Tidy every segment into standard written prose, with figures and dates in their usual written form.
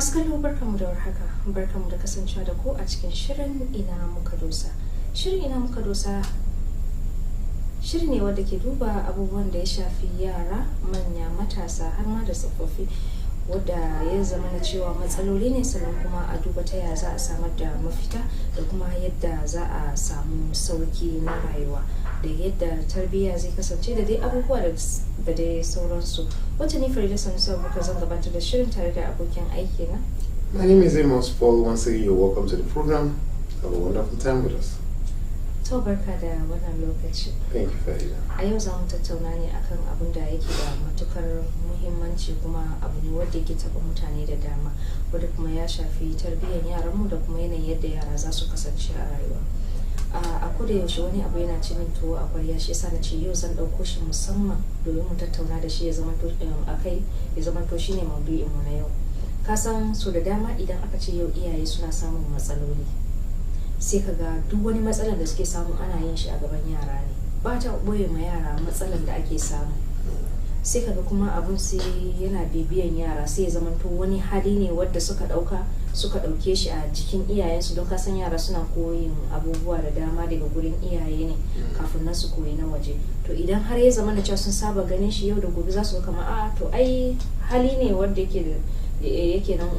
Masu kallo barkamu da warhaka, barkamu da kasancewa da ku a cikin shirin ina muka dosa. Shirin ina muka dosa shiri ne wanda ke duba abubuwan da ya shafi yara, manya, matasa har ma da tsofaffi, wadda ya zama na cewa matsaloli ne, sannan kuma a duba ta yaya za a samar da mafita da kuma yadda za a samu sauki na rayuwa da yadda tarbiyya zai kasance da dai abubuwa da dai sauransu. Wacce ni Farida Sanusi Muka zan gabatar da shirin tare da abokin aiki na. My name is Amos Paul. Once again, you're welcome to the program. Have a wonderful time with us. To barka da wannan lokaci. Thank you, Farida. A yau za mu tattauna ne akan abin da yake da matukar muhimmanci, kuma abu ne wanda yake taɓa mutane da dama, wanda kuma ya shafi tarbiyyar yaranmu da kuma yanayin yadda yara za su kasance a rayuwa. A koda yaushe wani abu yana cin tuwo a kwarya, shi yasa na ce yau zan ɗauko shi musamman domin mu tattauna da shi ya zama to shine maudu'in mu na yau. Ka san so da dama idan aka ce yau iyaye suna samun matsaloli, sai ka ga duk wani matsalar da suke samu ana yin shi a gaban yara ne, ba ta ɓoye ma yara matsalar da ake samu. Sai ka ga kuma abun sai yana bibiyan yara, sai ya zamanto wani hali ne wadda suka ɗauke shi a jikin iyayensu, don kasan yara suna koyin abubuwa da dama daga gurin iyaye ne kafin nan su koyi na waje. To idan har ya zama na cewa sun saba ganin shi yau da gobe, za su kama to ai hali ne wanda yake nan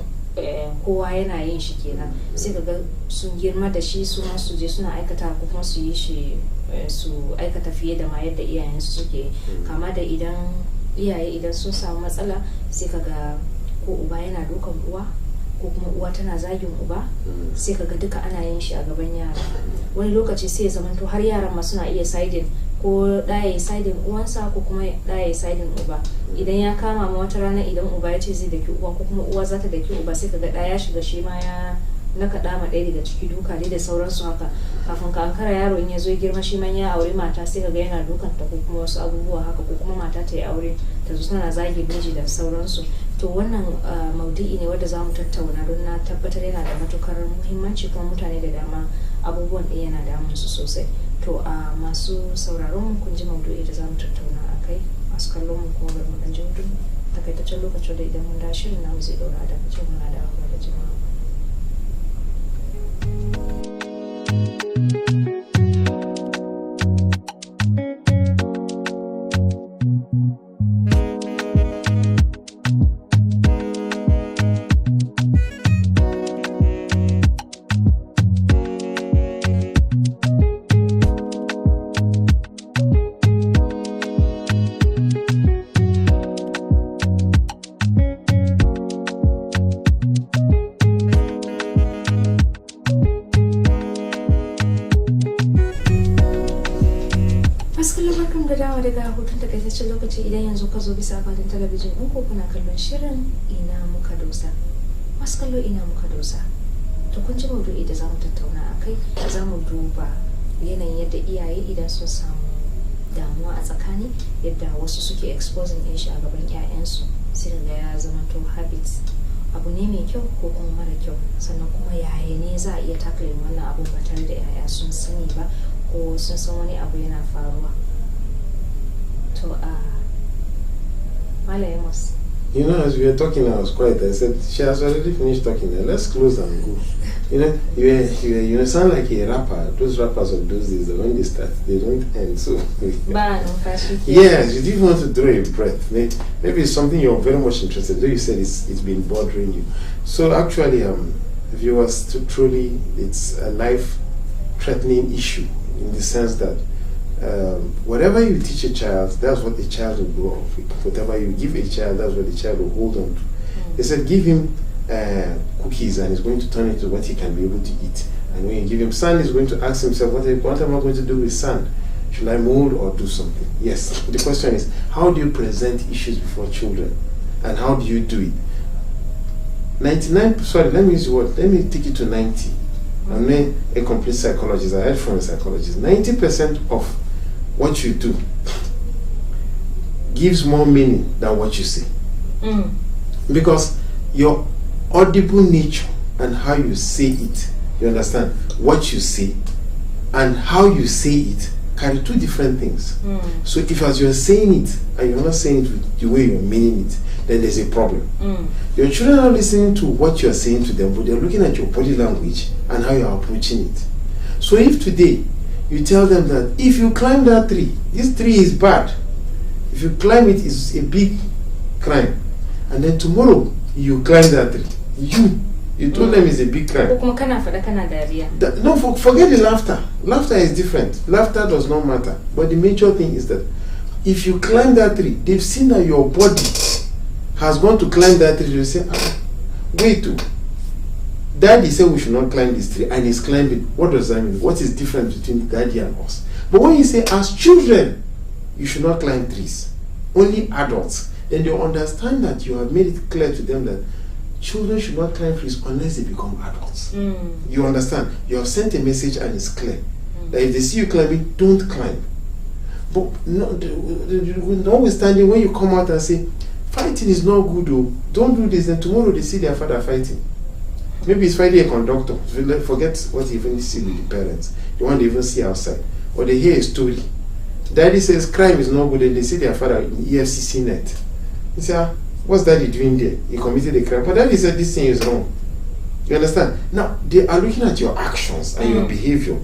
kowa yana yin shi kenan, sai ka ga sun girma da shi, su ma su je suna aikata ko kuma su yi shi su aikata fiye da ma yadda iyayensu suke. Kama da idan sun samu matsala, sai ka ga ko uba yana dukan uwa ko kuma uwa tana zagin uba, sai ka ga duka ana yin shi a gaban yara. Wani lokaci sai ya zamanto har yaran ma suna iya siding, ko ɗaya ya siding uwansa ko kuma ɗaya ya siding uba. Idan ya kama ma wata rana, idan uba ya ce zai daki uwa ko kuma uwa za ta daki uba, sai ka ga ɗaya ya shiga shi ma ya nakaɗa ma ɗaya daga ciki duka dai da sauransu haka. Kafin ka ankara yaro in ya zo girma, shi man ya aure mata, sai ka ga yana dukanta ko kuma wasu abubuwa haka, ko kuma mata ta yi aure ta zo tana zagi miji da sauransu. To wannan maudu'i ne wanda za mu tattauna, don na tabbatar yana da matukar muhimmanci, kuma mutane da dama abubuwan ɗin yana damun su sosai. To a masu sauraron mu, kun ji maudu'i da za mu tattauna a kai. Masu kallon mu kuma bari mu ɗan ji hutun takaitaccen lokacin da idan mun da shirin namu zai ɗaura da kace muna da jama'a. Daga hutun takaitaccen lokaci, idan yanzu ka zo bisa akwatin talabijin ɗin ko kuna kallon shirin ina muka dosa. Masu kallo ina muka dosa, to kun ji maudu'i da za mu tattauna a kai. Za mu duba yanayin yadda iyaye idan sun samu damuwa a tsakani, yadda wasu suke exposing ɗin shi a gaban 'ya'yansu, sai da ya zama to habit, abu ne mai kyau ko kuma mara kyau, sannan kuma yaya ne za a iya tackling wannan abu ba tare da 'ya'ya sun sani ba ko sun san wani abu yana faruwa. You know, as we were talking, I was quiet. I said, she has already finished talking. Now let's close and go. You sound like a rapper. Those rappers of those days, when they start, they don't end. So, yes, you didn't want to draw a breath. Maybe it's something you're very much interested in. Though you said it's been bothering you. So actually, viewers, truly, it's a life-threatening issue in the sense that whatever you teach a child, that's what the child will grow up with. Whatever you give a child, that's what the child will hold on to. They said, give him cookies and he's going to turn into what he can be able to eat. And when you give him sand, he's going to ask himself, what am I going to do with sand? Should I mold or do something? Yes. The question is, how do you present issues before children? And how do you do it? Let me take it to 90. I'm not a complete psychologist. I heard from a psychologist. 90% of what you do gives more meaning than what you say. Because your audible nature and how you say it, you understand, what you say and how you say it carry two different things. So if as you're saying it and you're not saying it with the way you're meaning it, then there's a problem. Your children are listening to what you're saying to them, but they're looking at your body language and how you're approaching it. So if today you tell them that if you climb that tree, this tree is bad. If you climb it, it's a big crime. And then tomorrow you climb that tree. You told them it's a big crime. No, forget the laughter. Laughter is different. Laughter does not matter. But the major thing is that if you climb that tree, they've seen that your body has gone to climb that tree. They say, wait, Daddy said we should not climb this tree, and he's climbing. What does that mean? What is different between Daddy and us? But when you say, as children, you should not climb trees, only adults, then they understand that you have made it clear to them that children should not climb trees unless they become adults. You understand? You have sent a message and it's clear that if they see you climbing, don't climb. But notwithstanding, when you come out and say, fighting is not good, though, don't do this, then tomorrow they see their father fighting. Maybe it's fighting a conductor. Forget what you even see with the parents. The one they even see outside. Or they hear a story. Daddy says crime is not good, and they see their father in EFCC net. They say, what's Daddy doing there? He committed a crime. But Daddy said this thing is wrong. You understand? Now, they are looking at your actions and your behavior.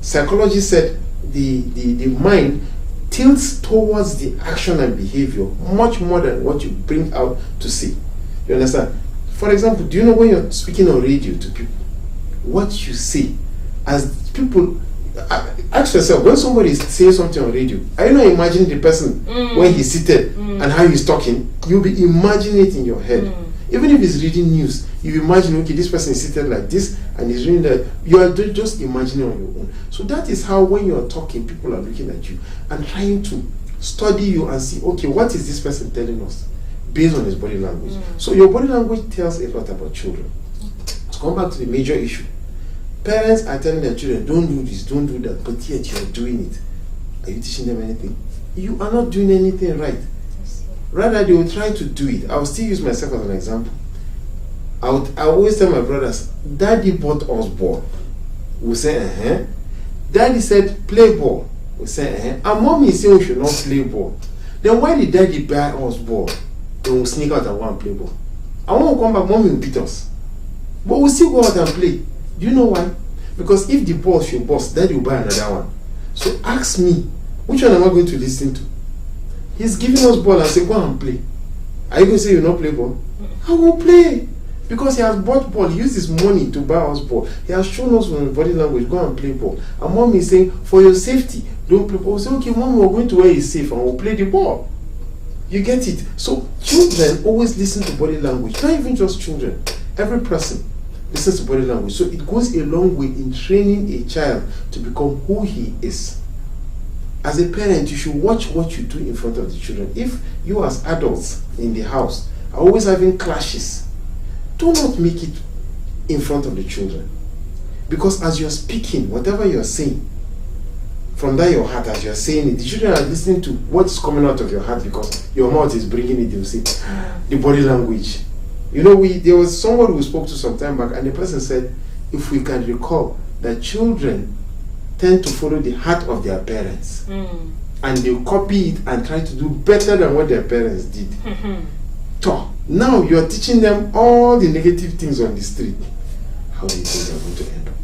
Psychology said the mind tilts towards the action and behavior much more than what you bring out to see. You understand? For example, do you know when you're speaking on radio to people, what you say, as people, ask yourself, when somebody says something on radio, are you not imagining the person when he's seated and how he's talking? You'll be imagining it in your head. Even if he's reading news, you imagine, okay, this person is seated like this and he's reading that. You are just imagining on your own. So that is how when you're talking, people are looking at you and trying to study you and see, okay, what is this person telling us based on his body language? So your body language tells a lot about children. To come back to the major issue, parents are telling their children, don't do this, don't do that, but yet you're doing it. Are you teaching them anything? You are not doing anything right. Rather, they will try to do it. I will still use myself as an example. I always tell my brothers, Daddy bought us ball. We'll say, Daddy said, play ball. We'll say, and Mommy is saying we should not play ball. Then why did Daddy buy us ball? Then we'll sneak out and go and play ball. And when we come back, Mommy will beat us. But we'll still go out and play. Do you know why? Because if the ball should bust, Daddy will buy another one. So ask me, which one am I going to listen to? He's giving us ball and say, go and play. Are you going to say you will not play ball? I will play. Because he has bought ball. He used his money to buy us ball. He has shown us from his body language, go and play ball. And Mommy is saying, for your safety, don't play ball. We'll say, okay, Mommy, we're going to where he's safe and we'll play the ball. You get it? So children always listen to body language. Not even just children. Every person listens to body language. So it goes a long way in training a child to become who he is. As a parent, you should watch what you do in front of the children. If you as adults in the house are always having clashes, do not make it in front of the children. Because as you're speaking, whatever you're saying, from that your heart, as you're saying it, the children are listening to what's coming out of your heart because your mouth is bringing it. They'll see the body language. You know, there was someone we spoke to some time back, and the person said, if we can recall that children tend to follow the heart of their parents, and they copy it and try to do better than what their parents did. So now you are teaching them all the negative things on the street. How do you think they're going to end up?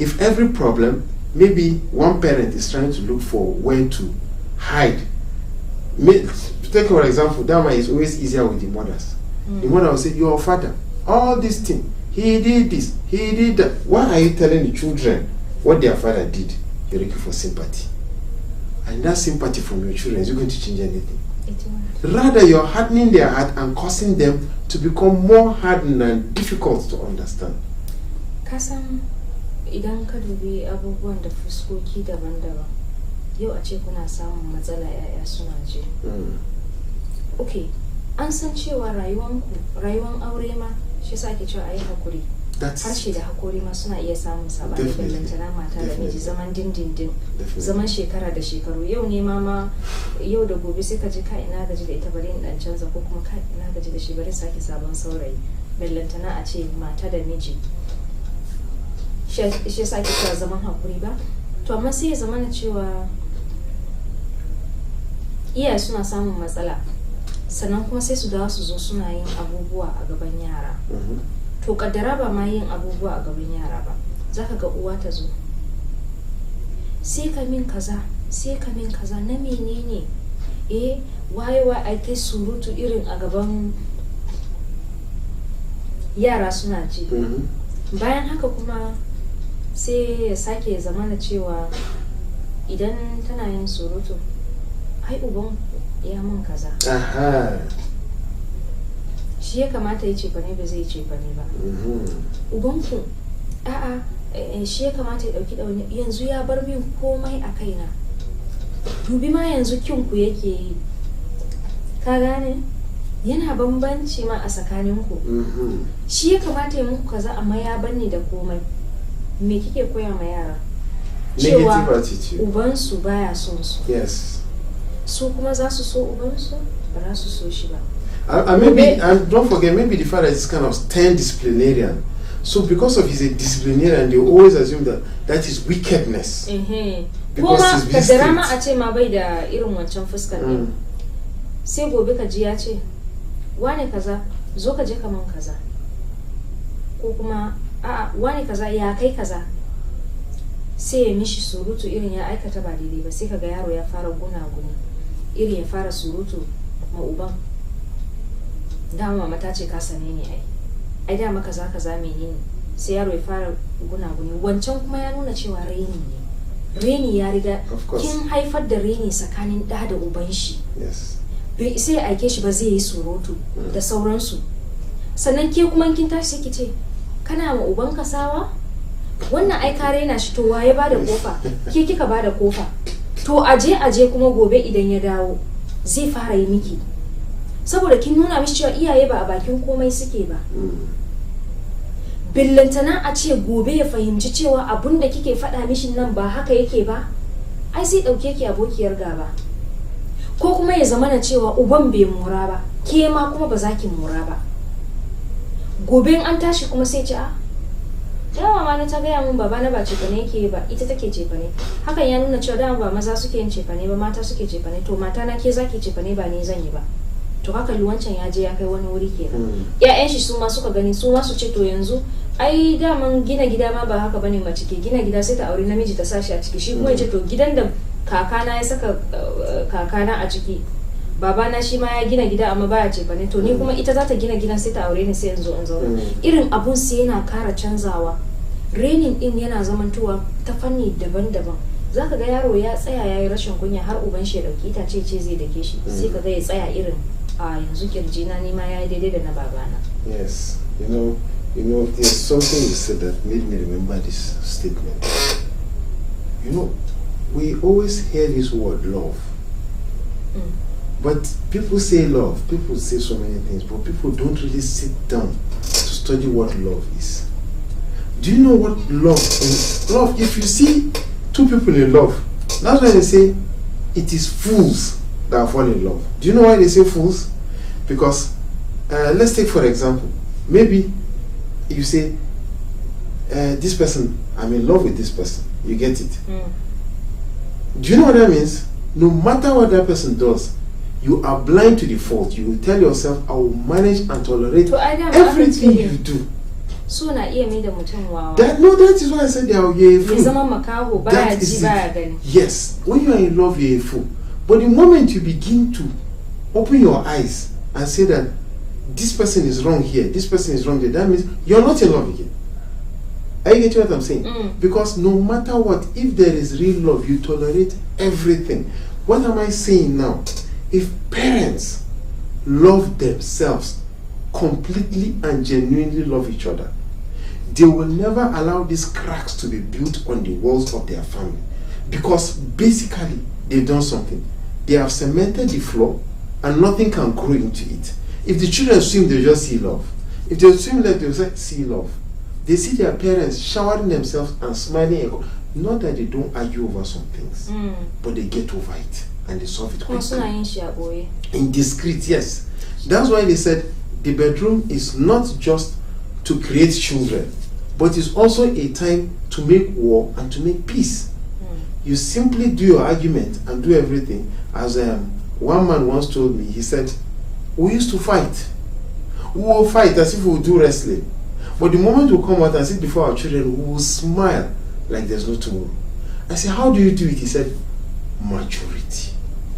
If every problem, maybe one parent is trying to look for where to hide. Take for example, that one is always easier with the mothers. The mother will say, your father, all this thing, he did this, he did that. Why are you telling the children what their father did? You're looking for sympathy. And that sympathy from your children, is it going to change anything? Rather, you're hardening their heart and causing them to become more hardened and difficult to understand. Kasam, idan ka dubi abubuwan da fuskoki daban-daban, yau a ce kuna samun matsala yaya suna je. Okay, an san cewa rayuwan aure ma shi sa ake cewa ayi hakuri. Harshe da hakuri ma suna iya samun sabani da lantana mata da miji, zaman dindindin, zaman shekara da shekaru. Yau ne mama, yau da gobe sai ka ji ka ina gaji da ita bari in dan canza, ko kuma ka ina gaji da shi bari sake sabon saurayi. Bellantana a ce mata da miji. Shi sa ake cewa zaman hakuri ba. to amma sai ya zama na cewa iyaye suna samun matsala sannan kuma sai su dawo su zo suna yin abubuwa a gaban yara. To kaddara ba ma yin abubuwa a gaban yara ba, zaka ga uwa ta zo sai ka min kaza na menene waye ai kai surutu irin a gaban yara suna ji. Bayan haka kuma sai ya sake zama na cewa idan tana yin surutu ai uban ya mun kaza, shi ya kamata ya cefane ba zai cefane ba. Ubanku shi ya kamata ya dauki dauni, yanzu ya bar min komai a kaina, dubi ma yanzu kinku yake yi, ka gane yana bambanci ma a tsakaninku. Shi ya kamata ya muku kaza amma ya banni da komai. Me kike koya ma yara? Cewa ubansu baya son su. Yes. Su kuma za su so ubansu ba za su so shi ba. And don't forget, maybe the father is kind of stern disciplinarian. So because of he's a disciplinarian, they always assume that is wickedness. Because he's ka drama a ce ma bai da irin wancan fuskar ne. Sai gobe ka ji ya ce wane kaza zo ka je kaman kaza, ko kuma wane kaza ya kai kaza, sai ya mishi surutu irin ya aikata ba daidai ba, sai kaga yaro ya fara gunaguni irin ya fara surutu ma uban. Dama mata ce ka sane ne ai dama kaza menene, sai yaro ya fara gunaguni. Wancan kuma ya nuna cewa raini ne, raini ya riga kin haifar da raini tsakanin da uban shi. Bai sai aike shi ba zai yi surutu da sauransu. Sannan ke kuma kin tashi sai ki ce kana ma uban kasawa, wannan ai ka raina shi, to waye bada kofa? Ke kika bada kofa. To aje kuma gobe idan ya dawo zai fara yi miki, saboda kin nuna mishi cewa iyaye ba a bakin komai suke ba. Billantana a ce gobe ya fahimci cewa abun da kike faɗa mishi nan ba haka yake ba, ai sai ɗauke ki abokiyar gaba. Ko kuma ya zama na cewa uban bai mora ba, ke ma kuma ba za ki mora ba. Gobe an tashi kuma sai ce dama ma na ta gaya mun baba na ba cefane yake ba, ita take cefane. Hakan ya nuna cewa dama ba maza suke yin cefane ba, mata suke cefane. To mata na ke zaki cefane ba ni zan yi ba. To haka wancan ya je ya kai wani wuri kenan. Ƴaƴan shi su ma suka gani, su ma su ce to yanzu ai daman gina gida ma ba haka bane, mace ke gina gida sai ta aure namiji ta sashi a ciki. Shi kuma ya ce to gidan da kakana ya saka kakana a ciki, babana shi ma ya gina gida amma baya cefane, to ni kuma ita za ta gina gidan sai ta aure ni sai in zo in zauna. Irin abun sai yana kara canzawa. Renin din yana zamantowa ta fanni daban-daban. Zaka ga yaro ya tsaya yayi rashin kunya har uban shi ya dauki itace ce zai dake shi, sai ka ga ya tsaya irin yanzu kirjina ni ma yayi daidai da na babana. Yes, you know, there's something you said that made me remember this statement. You know, we always hear this word love. But people say love, people say so many things, but people don't really sit down to study what love is. Do you know what love is? Love, if you see two people in love, that's why they say it is fools that fall in love. Do you know why they say fools? Because let's take for example, maybe you say this person, I'm in love with this person. You get it? Do you know what that means? No matter what that person does, you are blind to the fault. You will tell yourself, I will manage and tolerate everything you do. So na iya mai da mutum wawa. That is why I said you're a fool. Zama makaho baya ji baya gani. Yes, when you are in love, you're a fool. But the moment you begin to open your eyes and say that this person is wrong here, this person is wrong there, that means you're not in love again. Are you getting what I'm saying? Because no matter what, if there is real love, you tolerate everything. What am I saying now? If parents love themselves completely and genuinely love each other, they will never allow these cracks to be built on the walls of their family, because basically they've done something. They have cemented the floor and nothing can grow into it. If the children swim, they just see love. If they swim left, they will see love. They see their parents showering themselves and smiling. Not that they don't argue over some things, but they get over it and they solve it quickly. In discreet, yes. That's why they said the bedroom is not just to create children, but it's also a time to make war and to make peace. you simply do your argument and do everything. As one man once told me, he said, we used to fight. We will fight as if we would do wrestling. But the moment we come out and sit before our children, we will smile like there's no tomorrow. I said, how do you do it? He said, maturity,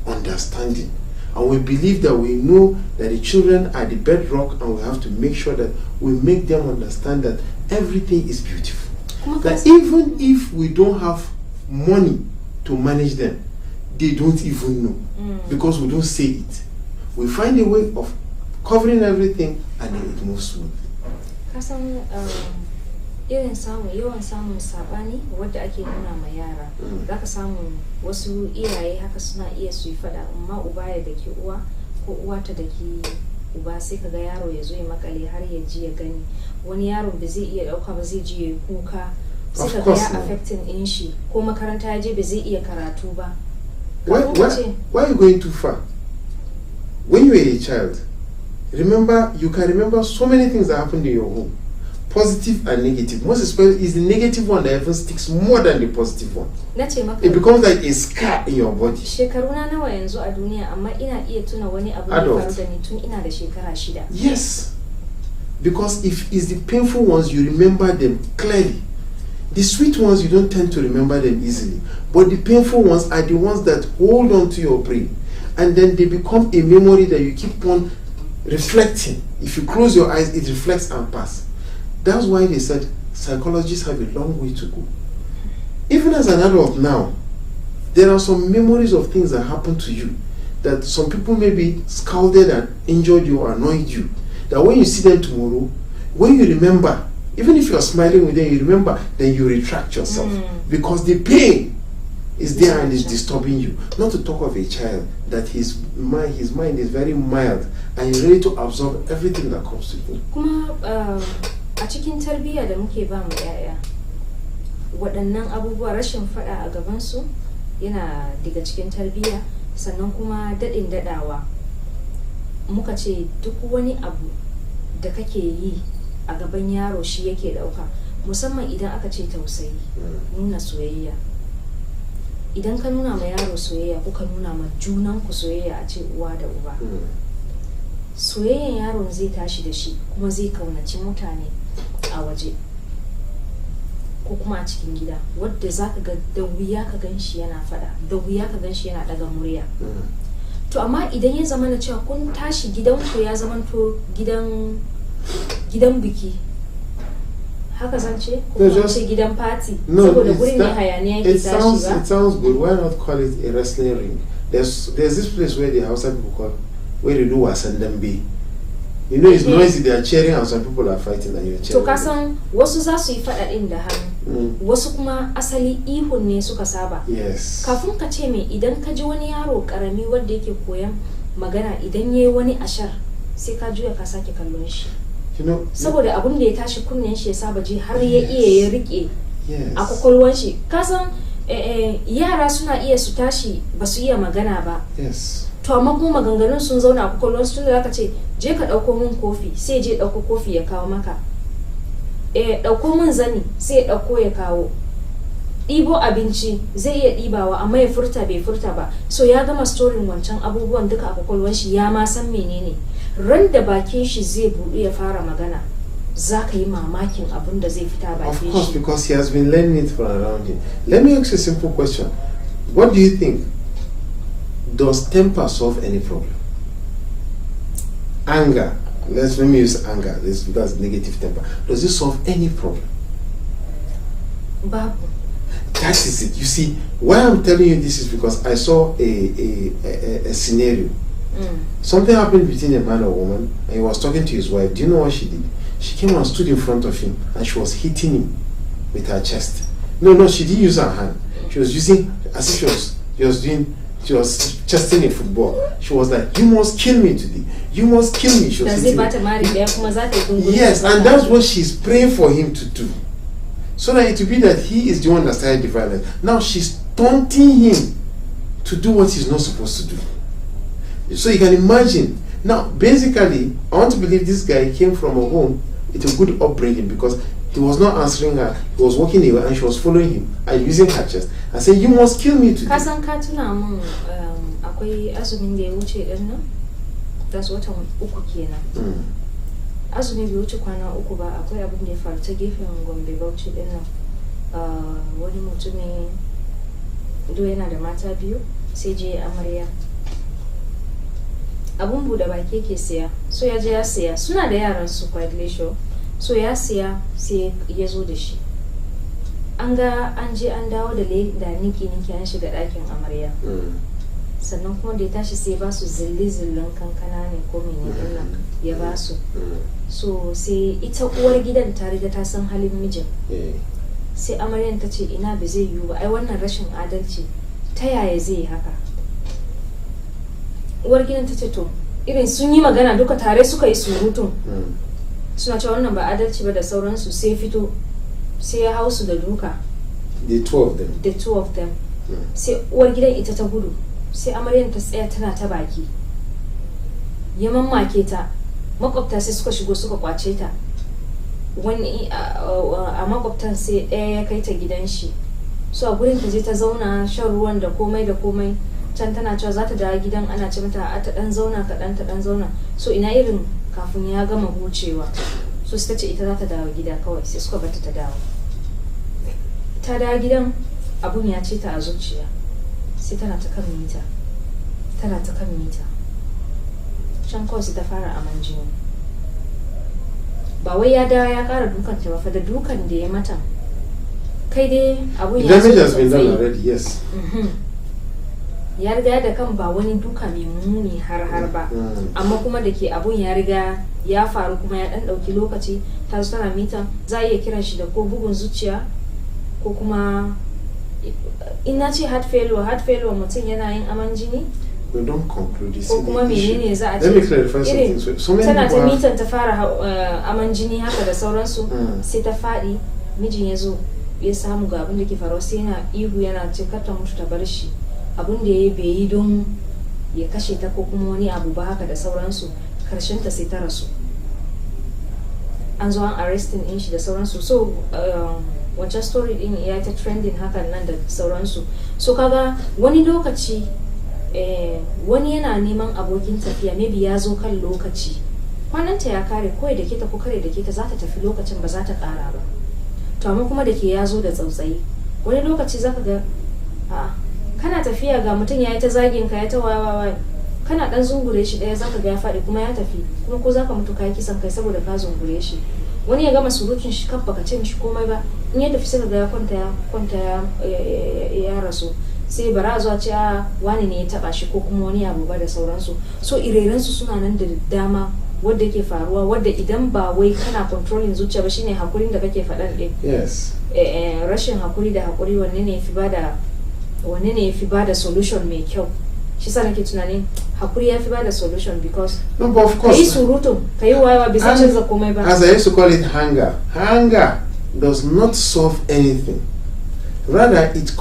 understanding. And we believe that we know that the children are the bedrock, and we have to make sure that we make them understand that everything is beautiful. That even if we don't have money to manage them, they don't even know, because we don't say it. We find a way of covering everything, and then it moves smoothly. Kasan irin yawan samun sabani wadda ake nuna ma yara, zaka samu wasu iyaye haka suna iya su yi fada, amma uba ya daki uwa ko uwa ta daki uba, sai kaga yaro ya zo ya makale har ya ji ya gani. Wani yaro ba zai iya dauka ba, zai ji ya kuka, sai kaga ya affecting din shi, ko makaranta ya je ba zai iya karatu ba. Why are you going too far? When you were a child, you can remember so many things that happened in your home, positive and negative. Most especially is the negative one that even sticks more than the positive one. It becomes like a scar in your body. Shekaruna nawa yanzu a duniya, amma ina iya tuna wani abu da faru da ni tun ina da shekara 6. Yes, because if it's the painful ones, you remember them clearly. The sweet ones, you don't tend to remember them easily, but the painful ones are the ones that hold on to your brain, and then they become a memory that you keep on reflecting. If you close your eyes, it reflects and passes. That's why they said psychologists have a long way to go. Even as an adult now, there are some memories of things that happened to you that some people maybe scalded and injured you or annoyed you, that when you see them tomorrow, when you remember, even if you're smiling with them, you remember, then you retract yourself, because the pain is there and is disturbing you. Not to talk of a child that his mind is very mild and he's ready to absorb everything that comes to him. Kuma a cikin tarbiyya da muke ba mu yaya, waɗannan abubuwa, rashin faɗa a gaban su yana daga cikin tarbiyya. Sannan kuma daɗin daɗawa, muka ce duk wani abu da kake yi a gaban yaro shi yake ɗauka, musamman idan aka ce tausayi, nuna soyayya. Idan ka nuna ma yaro soyayya, kuka nuna ma junanku soyayya, a ce uwa da uba, soyayyan yaron zai tashi da shi, kuma zai kaunaci mutane a waje ko kuma a cikin gida, wadda za ka ga da wuya ka gan shi yana fada, da wuya ka gan shi yana daga murya. To amma idan ya zama na cewa kun tashi gidanku ya zamanto gidan biki, haka zan ce, ko kuma ce gidan party, saboda gurin ne hayaniya yake tashi ba. It sounds good. Why not call it a wrestling ring? There's this place where the Hausa people call, where they do wasan dambe. You know, it's noisy, they are cheering and some people are fighting and you're cheering. To kasan wasu za su yi fada din da hannu, wasu kuma asali ihun ne suka saba. Yes. Kafin ka ce me, idan ka ji wani yaro karami wanda yake koyan magana, idan yayi wani ashar, sai ka juya ka sake kallon shi. You know, saboda abun da ya tashi kunnen shi ya saba ji har ya iya ya rike a kwakwalwan shi. Kasan yara suna iya su tashi ba su iya magana ba. Yes. To amma kuma maganganun sun zauna a kwakwalwan su, tunda zaka ce je ka dauko min kofi, sai je dauko kofi ya kawo maka. Dauko min zani, sai ya dauko ya kawo. Ɗibo abinci zai iya ɗibawa, amma ya furta bai furta ba. So ya gama storin wancan abubuwan duka a kwakwalwan shi, ya ma san menene. Ran da bakin shi zai buɗe ya fara magana, za ka yi mamakin abin da zai fita bakin shi. Of course, because he has been learning it from around him. Let me ask you a simple question. What do you think? Does temper solve any problem? Anger. Let me use anger. That's negative temper. Does it solve any problem? Babu. That is it. You see, why I'm telling you this is because I saw a scenario. Something happened between a man and a woman, and he was talking to his wife. Do you know what she did? She came and stood in front of him, and she was hitting him with her chest. No, she didn't use her hand. She was using, as if she was chesting a football. She was like, "You must kill me today. You must kill me." She was hitting him. Yes, and that's what she's praying for him to do. So that it will be that he is the one that started the violence. Now she's taunting him to do what he's not supposed to do. So you can imagine. Now, basically, I want to believe this guy came from a home with a good upbringing, because he was not answering her. He was walking away and she was following him and using her chest. I say, you must kill me today. Kasan ka tuna mun akwai azumin da ya wuce din nan, that's watan 3 kenan. Azumi bai wuce kwana 3 ba, akwai abin da ya faru ta gefen Gombe Bauchi din nan. Wani mutumi do yana da mata 2 sai je amarya. Abun bude baki yake siya, so ya je ya siya, suna da yaran su quietly show, so ya siya sai ya zo da shi. An ga an je an dawo da niki an shiga ɗakin amarya. Sannan kuma da ya tashi sai ba su zilli-zillin kankana ne ko mene nan ya ba su. So sai ita uwar gidan ta riga ta san halin mijin. Sai amaryan ta ce ina ba zai yiwu ba, ai wannan rashin adalci, ta yaya zai yi haka? Uwar gidan ta ce to irin sun yi magana duka tare suka yi surutun, suna cewa wannan ba adalci ba da sauransu, sai fito sai ya hau su da duka, the two of them. Sai uwar gidan ita ta gudu, sai amaryan ta tsaya tana ta baki, ya mammake ta. Makwabta sai suka shigo suka kwace ta, wani a makwabtan sai ɗaya ya kai ta gidan shi, so a gurin ta je ta zauna shan ruwan da komai da komai. Can tana cewa za ta dawo gidan, ana ce mata a ta dan zauna kaɗan, ta dan zauna, so ina irin kafin ya gama hucewa, so sai ta ce ita za ta dawo gida kawai, sai suka bata ta dawo. Ta dawo gidan, abun ya ce ta a zuciya, sai tana ta kan mita, can kawai sai ta fara aman jini. Ba wai ya dawo ya ƙara dukan ta ba fa, da dukan da ya mata kai dai abun ya ce has been done already, yes. Ya riga da kan ba wani duka mai muni har ba, amma kuma da ke abun ya riga ya faru kuma ya dan dauki lokaci, ta zo tana mita, za a iya kiran shi da ko bugun zuciya ko kuma in na ce heart failure mutum yana yin aman jini, we don't conclude this, ko kuma menene za a ce, let me clarify something. So tana ta mitan ta fara aman jini haka da sauransu, sai ta faɗi, mijin ya zo ya samu ga abin da ke faruwa, sai yana ihu yana ce kar ta mutu ta bar shi, abin da ya bai yi don ya kashe ta ko kuma wani abu ba haka da sauransu. Karshen ta sai ta rasu, an zo an arrestin din shi da sauransu. So wancan story din ya ta trending hakan nan da sauransu. So kaga wani lokaci wani yana neman abokin tafiya, maybe ya zo kan lokaci, kwananta ya kare, kawai da ke ta ko kare da ke ta za ta tafi lokacin ba za ta kara ba, to amma kuma da ke ya zo da tsautsayi, wani lokaci zaka ga kana tafiya ga mutum ya yi ta zagin ka, ya ta wawa, kana dan zungure shi daya zaka ga ya faɗi kuma ya tafi, kuma ko zaka mutu kai kisan kai saboda ka zungure shi. Wani ya gama surutun shi kan baka ce mishi komai ba, in ya tafi sai ga ya kwanta ya rasu, sai bara zuwa ce wani ne ya taba shi ko kuma wani abu ba da sauransu. So irerensu suna nan da dama wadda yake faruwa, wadda idan ba wai kana controlling zuciya ba, shine hakurin da kake faɗan ɗin. Yes. Rashin hakuri da hakuri wanne ne ya fi bada solution mai kyau? Shi sa nake tunanin hakuri ya fi bada solution, because no, but of course, kai surutu kai wayewa bai san canza komai ba. As I used to call it, hunger does not solve anything, rather it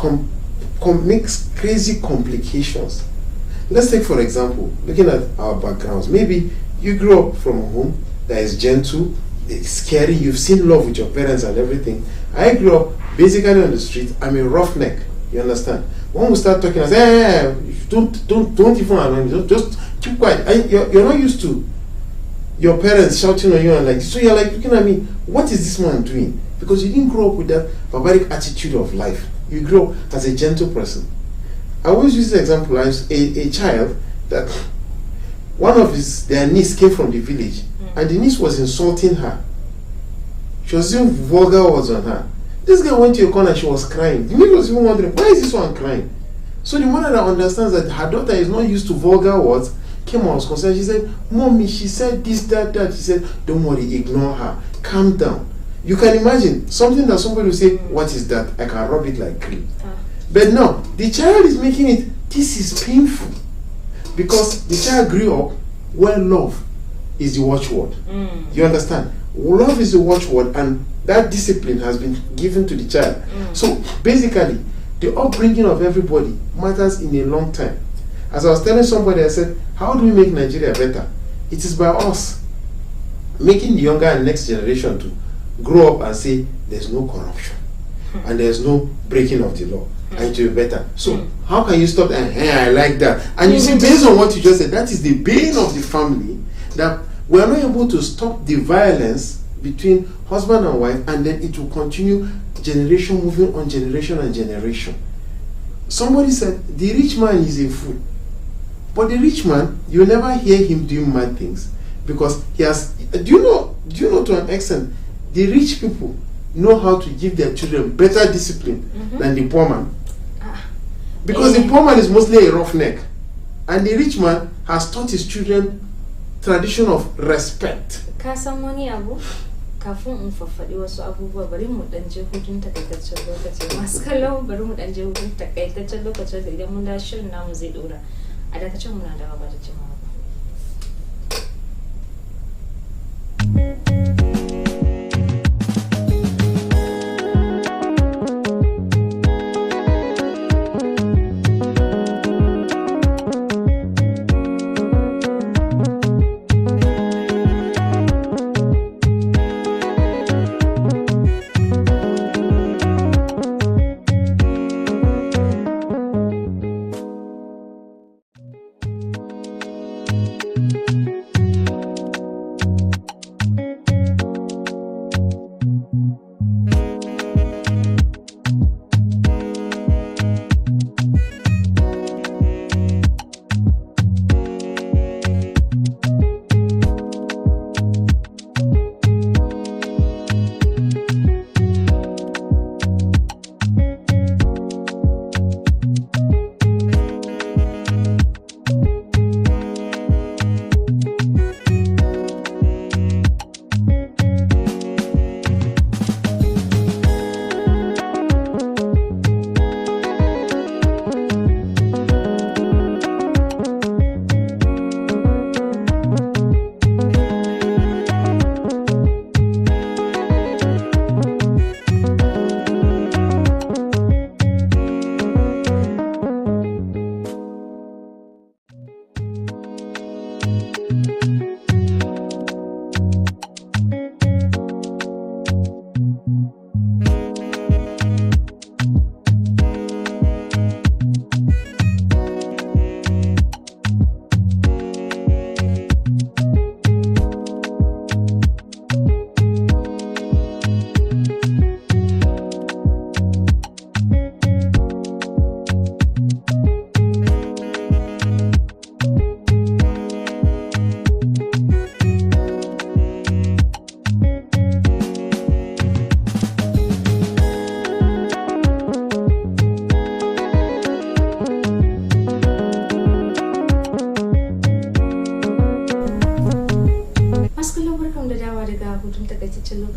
makes crazy complications. Let's take for example, looking at our backgrounds. Maybe you grew up from a home that is gentle, it's scary, you've seen love with your parents and everything. I grew up basically on the street. I'm a roughneck, you understand? When we start talking, I say, hey, don't even annoy me, just keep quiet. You're not used to your parents shouting on you and like, so you're like looking at me, what is this man doing? Because you didn't grow up with that barbaric attitude of life. You grew up as a gentle person. I always use the example as a child that one of their niece came from the village, and the niece was insulting her. She was using vulgar words on her. This girl went to a corner, she was crying. The niece was even wondering, why is this one crying? So the mother that understands that her daughter is not used to vulgar words came and was concerned. She said, Mommy, she said this, that. She said, don't worry, ignore her. Calm down. You can imagine something that somebody will say, what is that? I can rub it like cream. But no, the child is making it, this is painful. Because the child grew up where love is the watchword. You understand? Love is the watchword, and that discipline has been given to the child. So basically, the upbringing of everybody matters in a long time. As I was telling somebody, I said, how do we make Nigeria better? It is by us making the younger and next generation to grow up and say there's no corruption and there's no breaking of the law. and it will be better. So how can you stop that? Hey, I like that. And you see, based on what you just said, that is the bane of the family, that we are not able to stop the violence between husband and wife, and then it will continue, generation moving on, generation and generation. Somebody said the rich man is a fool, but the rich man, you never hear him doing mad things, because he has. Do you know to an extent, the rich people know how to give their children better discipline than the poor man, because the poor man is mostly a roughneck, and the rich man has taught his children tradition of respect. Ka san wani abu kafin in faffaɗi wasu abubuwa, bari mu dan je hutun takaitaccen lokaci. Masu kallon, bari mu dan je hutun takaitaccen lokaci, da idan mun da shirin namu zai dora. A dakacin muna da gaba da jimawa.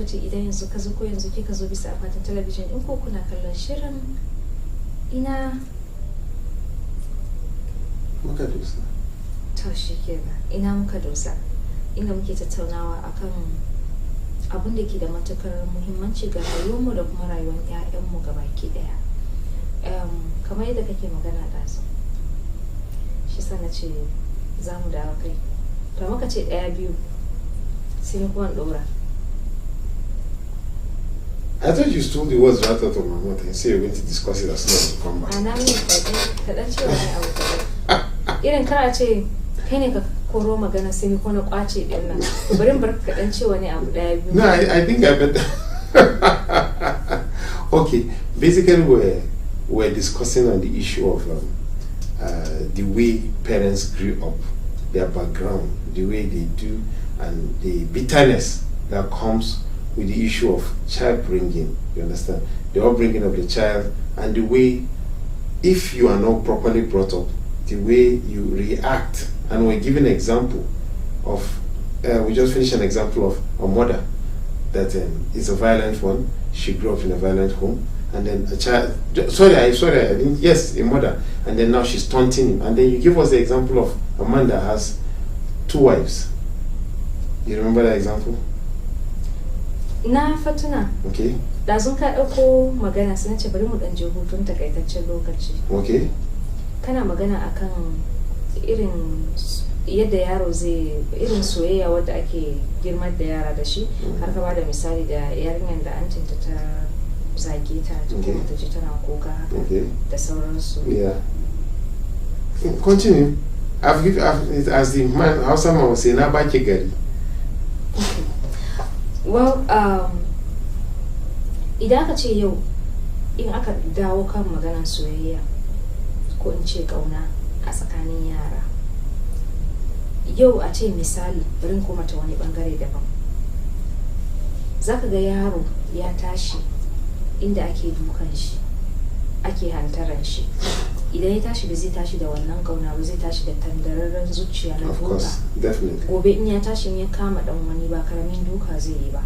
lokaci idan yanzu ka zo ko yanzu kika zo bisa akwatin talabijin din ko kuna kallon shirin ina muka dosa. To shikenan, ina muka dosa, inda muke tattaunawa akan abin da ke da matukar muhimmanci ga rayuwarmu da kuma rayuwar 'ya'yanmu gabaki daya. Kamar yadda kake magana da su, shi sana ce za mu dawo kai, to muka ce ɗaya biyu sai ni kuma ɗora. I thought you stole the words right out of my mouth and say you're going to discuss it as soon as you come back. Ana ne kaɗan cewa ne abu kaɗan. Irin kana ce kai ne ka koro magana sai ni kuma na kwace ɗin nan. Bari in bar kaɗan cewa ne abu ɗaya biyu. No, I think I better. Okay, basically we're discussing on the issue of the way parents grew up, their background, the way they do, and the bitterness that comes with the issue of child bringing. You understand? The upbringing of the child, and the way, if you are not properly brought up, the way you react. And we're giving an example of, we just finished an example of a mother that is a violent one. She grew up in a violent home, and then a child, I didn't, yes, a mother, and then now she's taunting him. And then you give us the example of a man that has 2 wives. You remember that example? Na fatuna. Okay. Da sun ka ɗauko magana sun ce bari mu ɗan je hutun takaitaccen lokaci. Okay. Kana magana akan irin yadda yaro zai, irin soyayya wadda ake girmar da yara da shi, har ka bada misali da yarinyar da an cinta ta zage ta kuma ta ji tana kuka haka da sauransu. Yeah. Continue. As the man, how someone was saying, na baki gari. Well, idan aka ce yau in aka dawo kan maganar soyayya ko in ce kauna a tsakanin yara, yau a ce misali bari kuma ta wani bangare daban, zaka ga yaro ya tashi inda ake dukan shi, ake hantaran shi, idan ya tashi ba zai tashi da wannan kauna ba, zai tashi da tandararren zuciya na duka. Gobe in ya tashi ya kama dan wani ba karamin duka zai yi ba.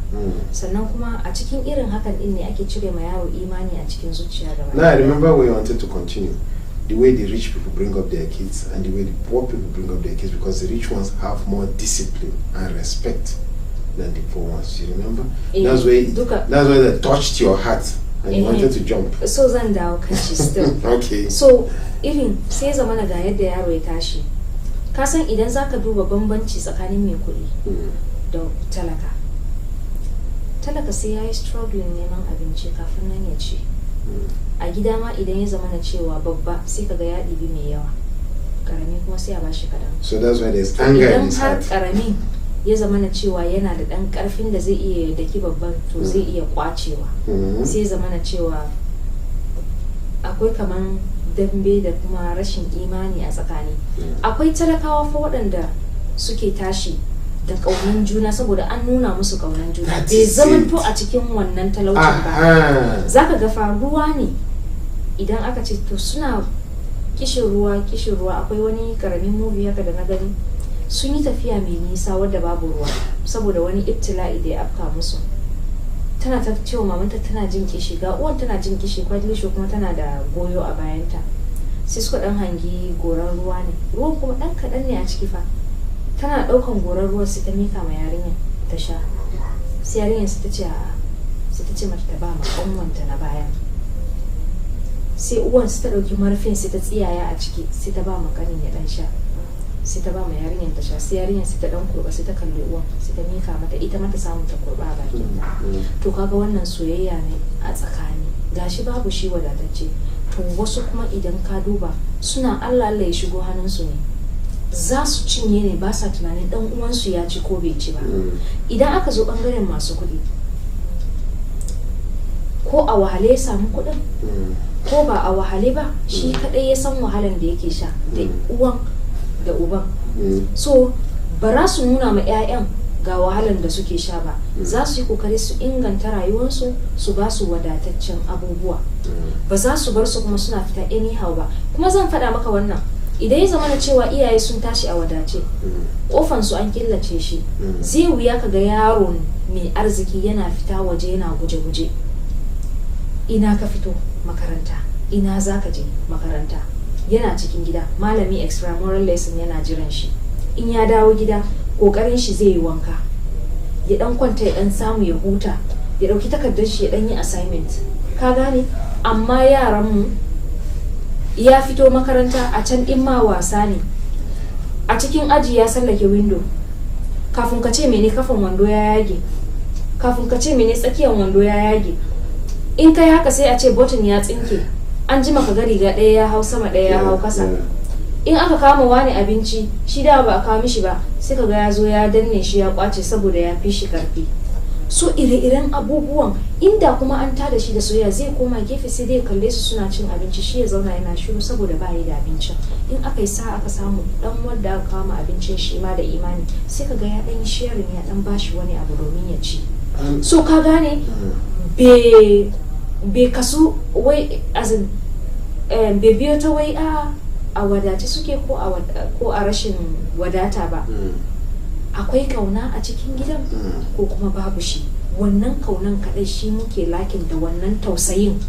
Sannan kuma a cikin irin hakan din ne ake cire ma yaro imani a cikin zuciya gaba. Now I remember we wanted to continue the way the rich people bring up their kids and the way the poor people bring up their kids, because the rich ones have more discipline and respect than the poor ones. You remember? That's why they touched your heart. And you wanted to jump. So zan dawo kan shi still. Okay. So irin sai zamana ga yadda yaro ya tashi. Ka san idan zaka duba bambanci tsakanin mai kuɗi da talaka. Talaka sai yayi struggling neman abinci kafin nan ya ci. A gida ma idan ya zamana cewa babba sai kaga ya ɗibi mai yawa. Karami kuma sai a bashi kadan. So that's why there's anger in his heart. Idan har karami ya zamana cewa yana da ɗan ƙarfin da zai iya daki babban, to zai iya kwacewa. Sai zamana cewa akwai kaman dambe da kuma rashin imani a tsakani. Akwai talakawa fa waɗanda suke tashi da ƙaunan juna saboda an nuna musu ƙaunan juna, bai zamanto a cikin wannan talaucin ba. Zaka ga fa ruwa ne idan aka ce to suna kishin ruwa. Akwai wani karamin movie haka da na gani, sun yi tafiya mai nisa wadda babu ruwa saboda wani ibtila'i da ya afka musu. Tana ta cewa mamanta tana jin kishi, ga uwan tana jin kishi, kwadilisho kuma tana da goyo a bayanta. Sai suka dan hangi goran ruwa ne, ruwan kuma dan kadan ne a ciki fa. Tana daukan goran ruwa sai ta mika ma yarinyar ta sha. Sai yarinyar sai ta ce a'a, sai ta ce mata ta ba ma kanwanta na baya. Sai uwan sai ta dauki marfin sai ta tsiyaya a ciki, sai ta ba ma kanin ya dan sha. Sai ta ba ma yarinyar ta sha, sai yarinyar sai ta dan kurba, sai ta kalli uwan, sai ta mika mata, ita mata samu ta kurba a bakin ta. To kaga wannan soyayya ne a tsakani, gashi babu shi wadatacce. To wasu kuma idan ka duba suna Allah ya shigo hannunsu ne, za su cinye ne, ba sa tunanin dan uwansu ya ci ko bai ci ba. Idan aka zo bangaren masu kuɗi, ko a wahale ya samu kuɗin ko ba a wahale ba, shi kadai ya san wahalan da yake sha da uwan da uban. So bara su nuna ma 'ya'yan ga wahalan da suke sha ba, za su yi kokari su inganta rayuwarsu, su ba su wadataccen abubuwa. Ba za su bar su kuma suna fita anyhow ba. Kuma zan faɗa maka wannan, idan ya zama na cewa iyaye sun tashi a wadace, kofan su an killace shi, zai wuya ka ga yaro mai arziki yana fita waje yana guje-guje. Ina ka fito? Makaranta. Ina za ka je? Makaranta. Yana cikin gida, malami extramural lesson yana jiran shi. In ya dawo gida, kokarin shi zai yi wanka, ya dan kwanta, ya dan samu ya huta, ya dauki takardar shi ya dan yi assignment. Ka gane? Amma yaran mu ya fito makaranta, a can din ma wasa ne, a cikin aji ya sallake window, kafin ka ce mene kafan wando ya yage, kafin ka ce mene tsakiyar wando ya yage. In kai haka sai a ce button ya tsinke, an ji maka ga riga ɗaya ya hau sama ɗaya ya hau kasa. In aka kama wani abinci, shi da ba a kawo mishi ba, sai kaga ya zo ya danne shi ya kwace saboda ya fi shi karfi. So ire-iren abubuwan, inda kuma an tada shi da soyayya, zai koma gefe sai dai kalle su suna cin abinci, shi ya zauna yana shiru saboda ba yi da abincin. In aka yi sa aka samu dan wanda aka kama abincin shi ma da imani, sai kaga ya dan sharing, ya dan bashi wani abu domin ya ci. So ka gane, bai kasu wai azin bai biyo ta wai a wadace suke ko a rashin wadata ba. Akwai kauna a cikin gidan ko kuma babu shi. Wannan kaunan kadai shi muke lakin da wannan tausayin.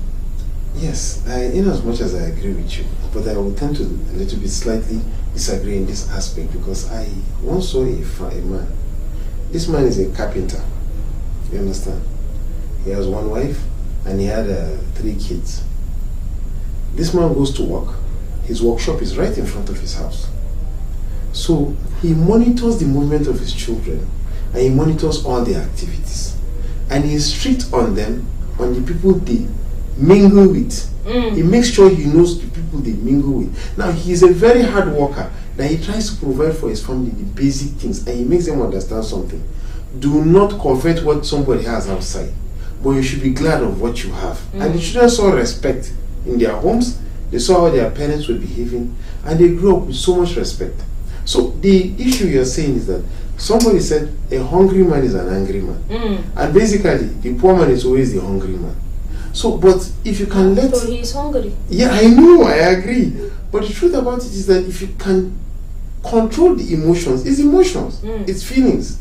Yes, in as much as I agree with you, but I will tend to a little bit slightly disagree in this aspect, because I once saw a man. This man is a carpenter. You understand? He has one wife and he had 3 kids. This man goes to work. His workshop is right in front of his house. So he monitors the movement of his children and he monitors all their activities. And he is strict on them on the people they mingle with. He makes sure he knows the people they mingle with. Now, he's a very hard worker, that he tries to provide for his family the basic things, and he makes them understand something. Do not covet what somebody has outside, but you should be glad of what you have. And the children saw respect in their homes. They saw how their parents were behaving, and they grew up with so much respect. So the issue you're saying is that somebody said a hungry man is an angry man, and basically the poor man is always the hungry man. So, but if you can let... So he's hungry. Yeah, I know, I agree. But the truth about it is that if you can control the emotions, it's emotions, it's feelings,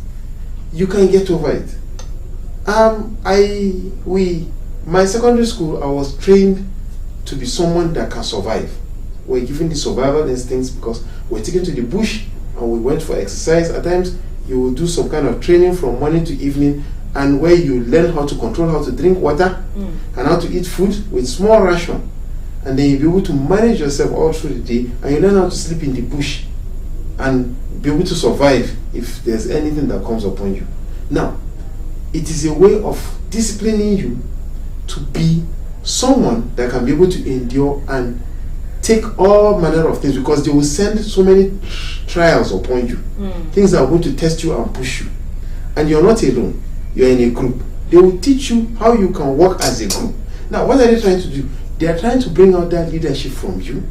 you can get over it. My secondary school, I was trained to be someone that can survive. We're given the survival instincts because we're taken to the bush and we went for exercise. At times, you will do some kind of training from morning to evening, and where you learn how to control, how to drink water, and how to eat food with small ration. And then you'll be able to manage yourself all through the day, and you learn how to sleep in the bush and be able to survive if there's anything that comes upon you. Now, it is a way of disciplining you to be someone that can be able to endure and take all manner of things, because they will send so many trials upon you, things that are going to test you and push you. And you're not alone. You're in a group. They will teach you how you can work as a group. Now, what are they trying to do? They are trying to bring out that leadership from you,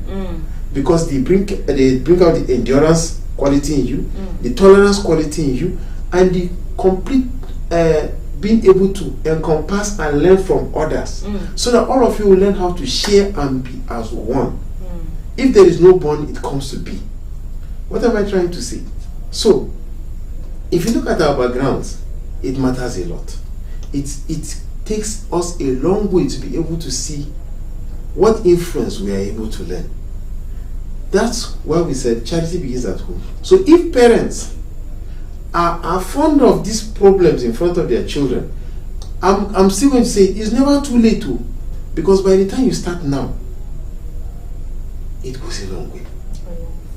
because they bring out the endurance quality in you, the tolerance quality in you, and the complete being able to encompass and learn from others, so that all of you will learn how to share and be as one. If there is no bond, it comes to be. What am I trying to say? So, if you look at our backgrounds, it matters a lot. It takes us a long way to be able to see what influence we are able to learn. That's why we said charity begins at home. So if parents are fond of these problems in front of their children, I'm still going to say it's never too late to, because by the time you start now, it goes a long way.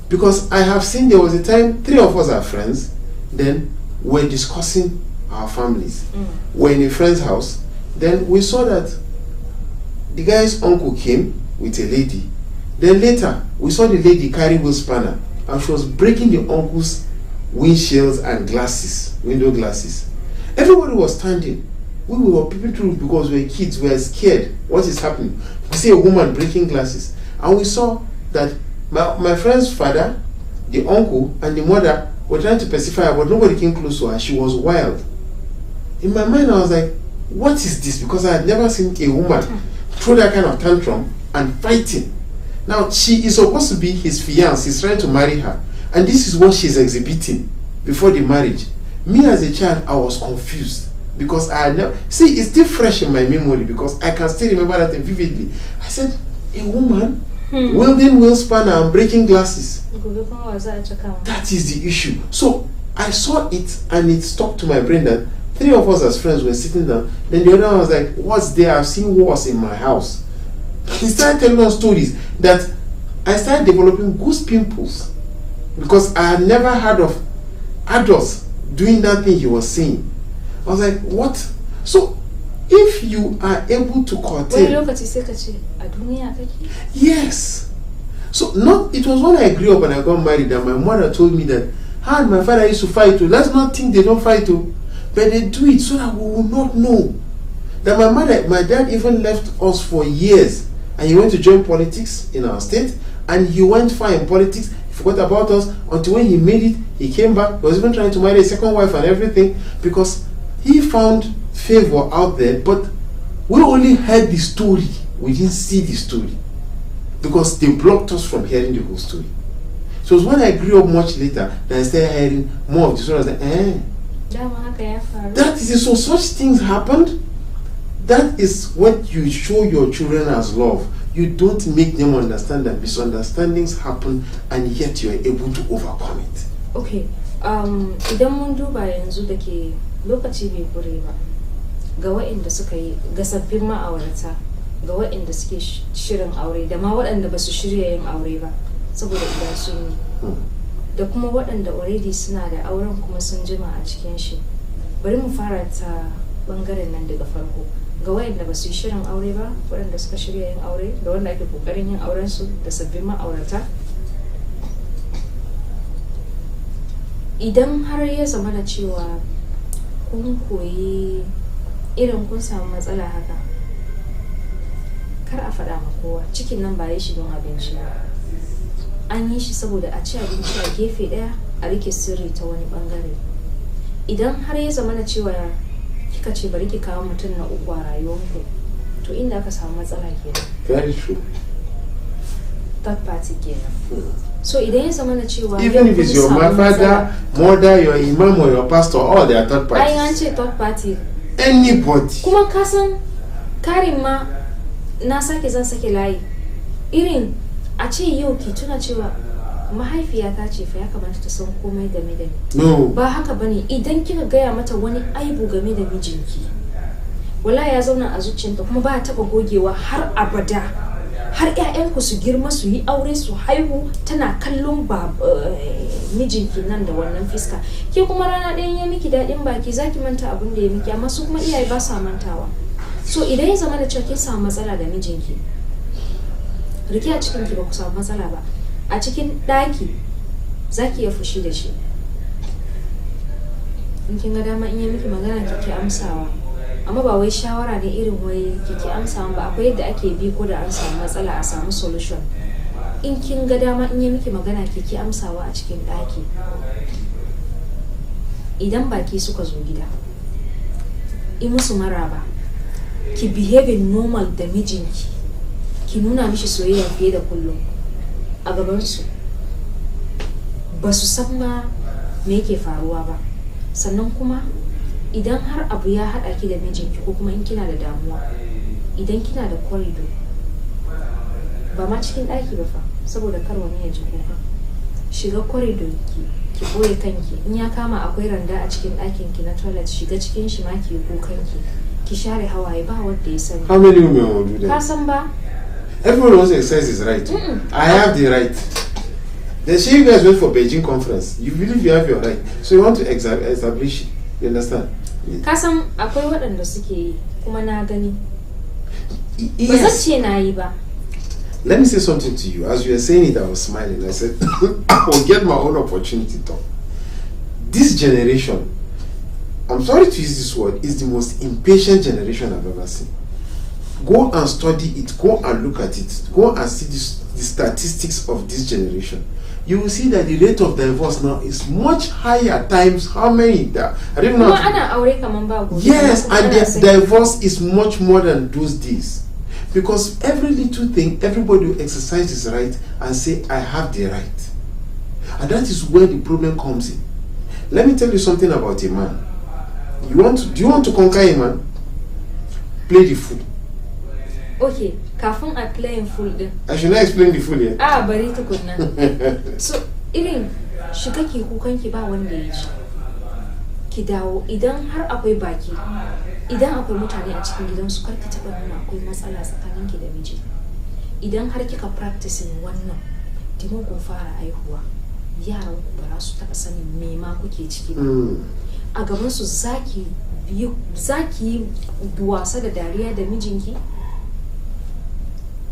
Because I have seen there was a time 3 of us are friends, then we're discussing our families. We're in a friend's house, then we saw that the guy's uncle came with a lady. Then later, we saw the lady carry wheel spanner, and she was breaking the uncle's windshields and glasses, window glasses. Everybody was standing. We were peeping through because we were kids, we were scared. What is happening? We see a woman breaking glasses. And we saw that my friend's father, the uncle, and the mother were trying to pacify her, but nobody came close to her. She was wild. In my mind, I was like, what is this? Because I had never seen a woman throw that kind of tantrum and fighting. Now, she is supposed to be his fiancée. He's trying to marry her. And this is what she's exhibiting before the marriage. Me as a child, I was confused. Because I had never... See, it's still fresh in my memory because I can still remember that vividly. I said, a woman wielding wheel spanner and breaking glasses. That is the issue. So, I saw it and it stuck to my brain that 3 of us as friends were sitting down. Then the other one was like, what's there? I've seen wars in my house. He started telling us stories that I started developing goose pimples because I had never heard of adults doing that thing he was saying. I was like, what? So, if you are able to curtail... Yes. So, it was when I grew up and I got married that my mother told me that her and my father used to fight too. Let's not think they don't fight too. But they do it so that we will not know. That my dad even left us for years. And he went to join politics in our state. And he went far in politics. He forgot about us until when he made it, he came back. He was even trying to marry a second wife and everything. Because he found favor out there. But we only heard the story. We didn't see the story. Because they blocked us from hearing the whole story. So it was when I grew up much later that I started hearing more of the story. I was like, that is it. So such things happened. That is what you show your children as love. You don't make them understand that misunderstandings happen and yet you are able to overcome it. Okay. Idan mun duba yanzu da ke lokaci bai kure ba ga waɗanda suka yi ga sabbin ma'aurata, ga waɗanda suke shirin aure da ma waɗanda ba su shirya yin aure ba saboda idan sun yi, da kuma waɗanda already suna da auren kuma sun jima a cikin shi. Bari mu fara ta bangaren nan daga farko. ga wayanda ba su yi shirin aure ba, waɗanda suka shirya yin aure da wanda ake kokarin yin auren su da sabbin ma'aurata, idan har ya zama da cewa kun koyi irin kun samu matsala haka, kar a faɗa ma kowa. Cikin nan ba ya shi don abinci ba, an yi shi saboda a ci abinci a gefe ɗaya a rike sirri ta wani ɓangare. Idan har ya zama da cewa kika ce bari ki kawo mutum na uku a rayuwanku, to inda aka samu matsala kenan. Very true. Third party kenan. So idan ya zama da cewa even if it's your father, mother, your imam or your pastor, all they are third parties. Ai an ce third party. Anybody. Kuma ka san karin ma na sake zan sake layi. Irin a ce yau ki tuna cewa mahaifiyata ce fa ya kamata ta san komai game da ni. No. Ba haka bane, idan kika gaya mata wani aibu game da mijinki, wallahi ya zauna a zuciyarta kuma ba ta taba gogewa har abada. Har ƴaƴanku su girma su yi aure su haihu tana kallon mijinki nan da wannan fiska. Ke kuma rana ɗayan ya miki daɗin baki zaki manta abin da ya miki, amma su kuma iyaye ba sa mantawa. So idan ya zama da cewa kin samu matsala da mijinki, rike a cikin ki ba ku samu matsala ba, a cikin ɗaki zaki iya fushi da shi. In kin ga dama in ya miki magana kike amsawa, amma ba wai shawara ne irin wai kike amsawa ba. Akwai yadda ake bi ko da an samu matsala a samu solution. In kin ga dama in ya miki magana kike amsawa a cikin ɗaki. Idan baki suka zo gida, in musu maraba, ki behave normal da mijinki, ki nuna mishi soyayya fiye da kullum a gabansu. Ba su san ma me yake faruwa ba. Sannan kuma idan har abu ya haɗa ki da mijinki ko kuma in kina da damuwa, idan kina da corridor, ba ma cikin ɗaki ba fa, saboda kar wani ya ji kuka, shiga corridor ki ɓoye kanki. In ya kama akwai randa a cikin ɗakin ki na toilet, shiga cikin shi ma ki kukanki, ki share hawaye, ba wanda ya sani. How many women will do that? Ka san ba? Everyone wants to exercise his right. I have the right. Then say you guys went for Beijing conference. You believe you have your right, so you want to establish it. You understand? Ka san akwai waɗanda suke yi kuma na gani. Yes. Ba zan ce na yi ba. Let me say something to you. As you were saying it, I was smiling. I said, I will get my own opportunity to talk. This generation, I'm sorry to use this word, is the most impatient generation I've ever seen. Go and study it. Go and look at it. Go and see the statistics of this generation. You will see that the rate of divorce now is much higher times how many there. I don't know. Yes, and the divorce is much more than those days. Because every little thing, everybody will exercise his right and say, I have the right. And that is where the problem comes in. Let me tell you something about a man. Do you want to conquer a man? Play the fool. Okay, kafin I play in full din. I should not explain the fool yet. Bari tukunna. So, irin shiga ki kukan ki ba wanda ya ji. Ki dawo idan har akwai baki, idan akwai mutane a cikin gidansu, kar ki taba nuna akwai matsala tsakanin ki da miji. Idan har kika practicing wannan, dimon kun fara aihuwa, yaran ku ba su taba sanin me ma kuke ciki ba. A gaban su zaki wasa da dariya da mijinki.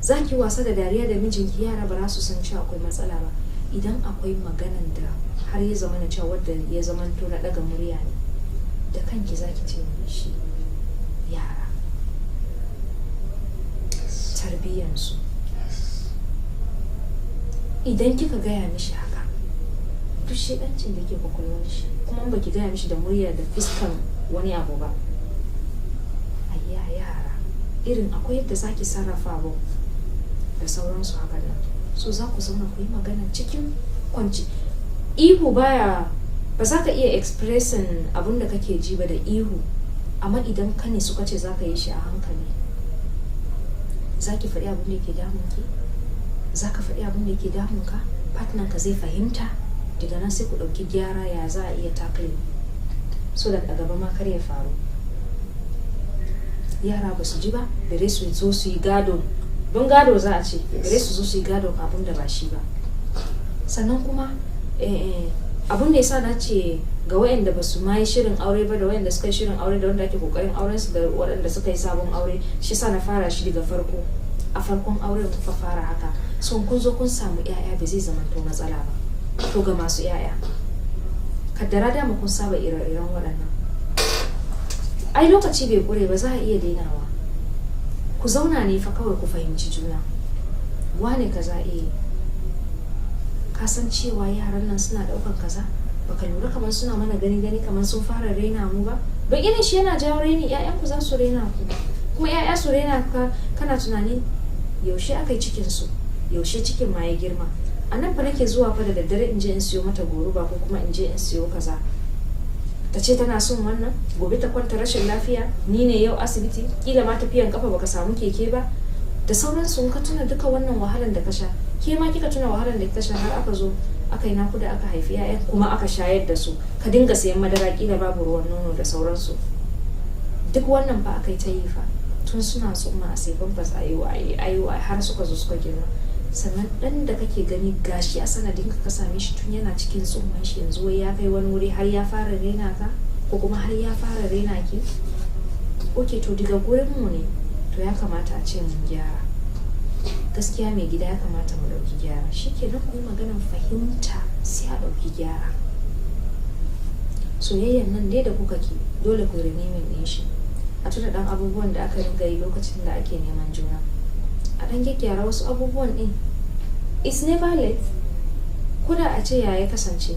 Zaki wasa da dariya da mijinki, yara ba su san cewa akwai matsala ba. Idan akwai maganan da har ya zama na cewa wadda ya zama to na daga murya ne, da kanki zaki ce shi yara tarbiyyansu. Idan kika gaya mishi haka, duk shedancin da ke kwakwalwar shi, kuma baki gaya mishi da murya da fiskan wani abu ba, ayya yara irin akwai yadda zaki sarrafa ba da sauransu haka nan. So za ku zauna ku yi magana cikin kwanci. Ihu ba za ka iya expressing abin da kake ji ba da ihu, amma idan ka ne suka ce za ka yi shi a hankali, za ki faɗi abin da yake damunki, za ka faɗi abin da yake damunka, partner ka zai fahimta, daga nan sai ku ɗauki gyara ya za a iya tackling, so da a gaba ma kar ya faru. Yara ba su ji ba, bare su zo su yi gado, don gado za a ce, bare su zo su yi gado abin da ba shi ba. Sannan kuma abun da yasa na ce ga wayanda ba su ma yi shirin aure ba da wayanda suka yi shirin aure da wanda ake kokarin auren su da waɗanda suka yi sabon aure shi sa na fara shi daga farko a farkon auren kuka fara haka so kun zo kun samu yaya ba zai zama to matsala ba to ga masu yaya kaddara da mu kun saba ire-iren waɗannan ai lokaci bai kure ba za a iya dainawa ku zauna ne fa kawai ku fahimci juna wane kaza ka san cewa yaran nan suna daukan kaza baka lura kamar suna mana gani kamar sun fara raina mu ba don irin shi yana jawo raini ƴaƴan ku za su raina ku kuma ƴaƴa su raina ka kana tunanin yaushe aka yi cikin su yaushe cikin ma ya girma a nan fa nake zuwa fa da daddare in je in siyo mata goruba ko kuma in je in siyo kaza ta ce tana son wannan gobe ta kwanta rashin lafiya ni ne yau asibiti kila ma tafiyan kafa baka samu keke ba da sauransu ka tuna duka wannan wahalan da ka sha ke ma kika tuna wahalan da kika sha har aka zo aka yi nakuda aka haifi ya'ya kuma aka shayar da su ka dinga sayan madara kila babu ruwan nono da sauransu duk wannan fa aka yi ta yi fa tun suna tsumma a sai famfas ayiwa har suka zo suka girma sannan dan da kake gani gashi a sanadin ka same shi tun yana cikin tsumman shi yanzu wai ya kai wani wuri har ya fara rena ka ko kuma har ya fara rena ki oke to daga gurin mu ne to ya kamata a ce mun gyara gaskiya mai gida ya kamata mu dauki gyara shikenan ku yi maganar fahimta sai a dauki gyara soyayyan nan dai da kuka ki dole ku rene min shi a tuna dan abubuwan da aka ringa yi lokacin da ake neman juna a dan gyaggyara wasu abubuwan din it's never late ko da a ce yaya kasance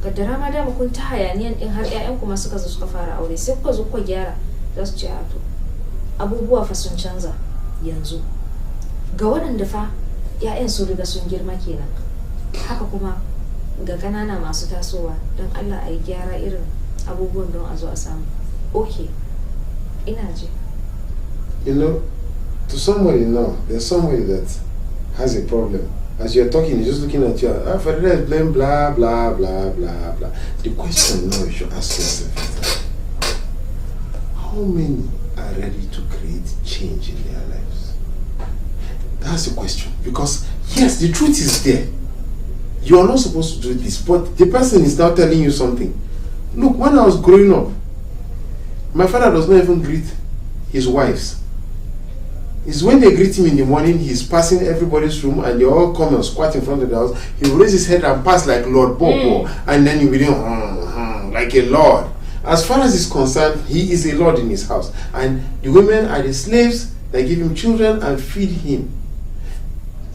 kaddara ma da kun ta hayaniyan din har ƴaƴan kuma suka zo suka fara aure sai kuka zo kuka gyara za su ce a to abubuwa fa sun canza yanzu ga waɗanda fa ƴaƴan sun riga sun girma kenan haka kuma ga ƙanana masu tasowa don Allah a yi gyara irin abubuwan don a zo a samu okay ina ji. You know, to somebody now, there's somebody that has a problem. As you're talking, he's just looking at you. Farida is blame blah blah blah blah blah. The question now you should ask yourself is how many are ready to create change in their lives? That's the question. Because yes, the truth is there. You are not supposed to do this, but the person is now telling you something. Look, when I was growing up, my father does not even greet his wives. It's when they greet him in the morning, he's passing everybody's room and they all come and squat in front of the house. He will raise his head and pass like Lord Bobo, and then you will do like a lord. As far as he's concerned, he is a lord in his house. And the women are the slaves that give him children and feed him.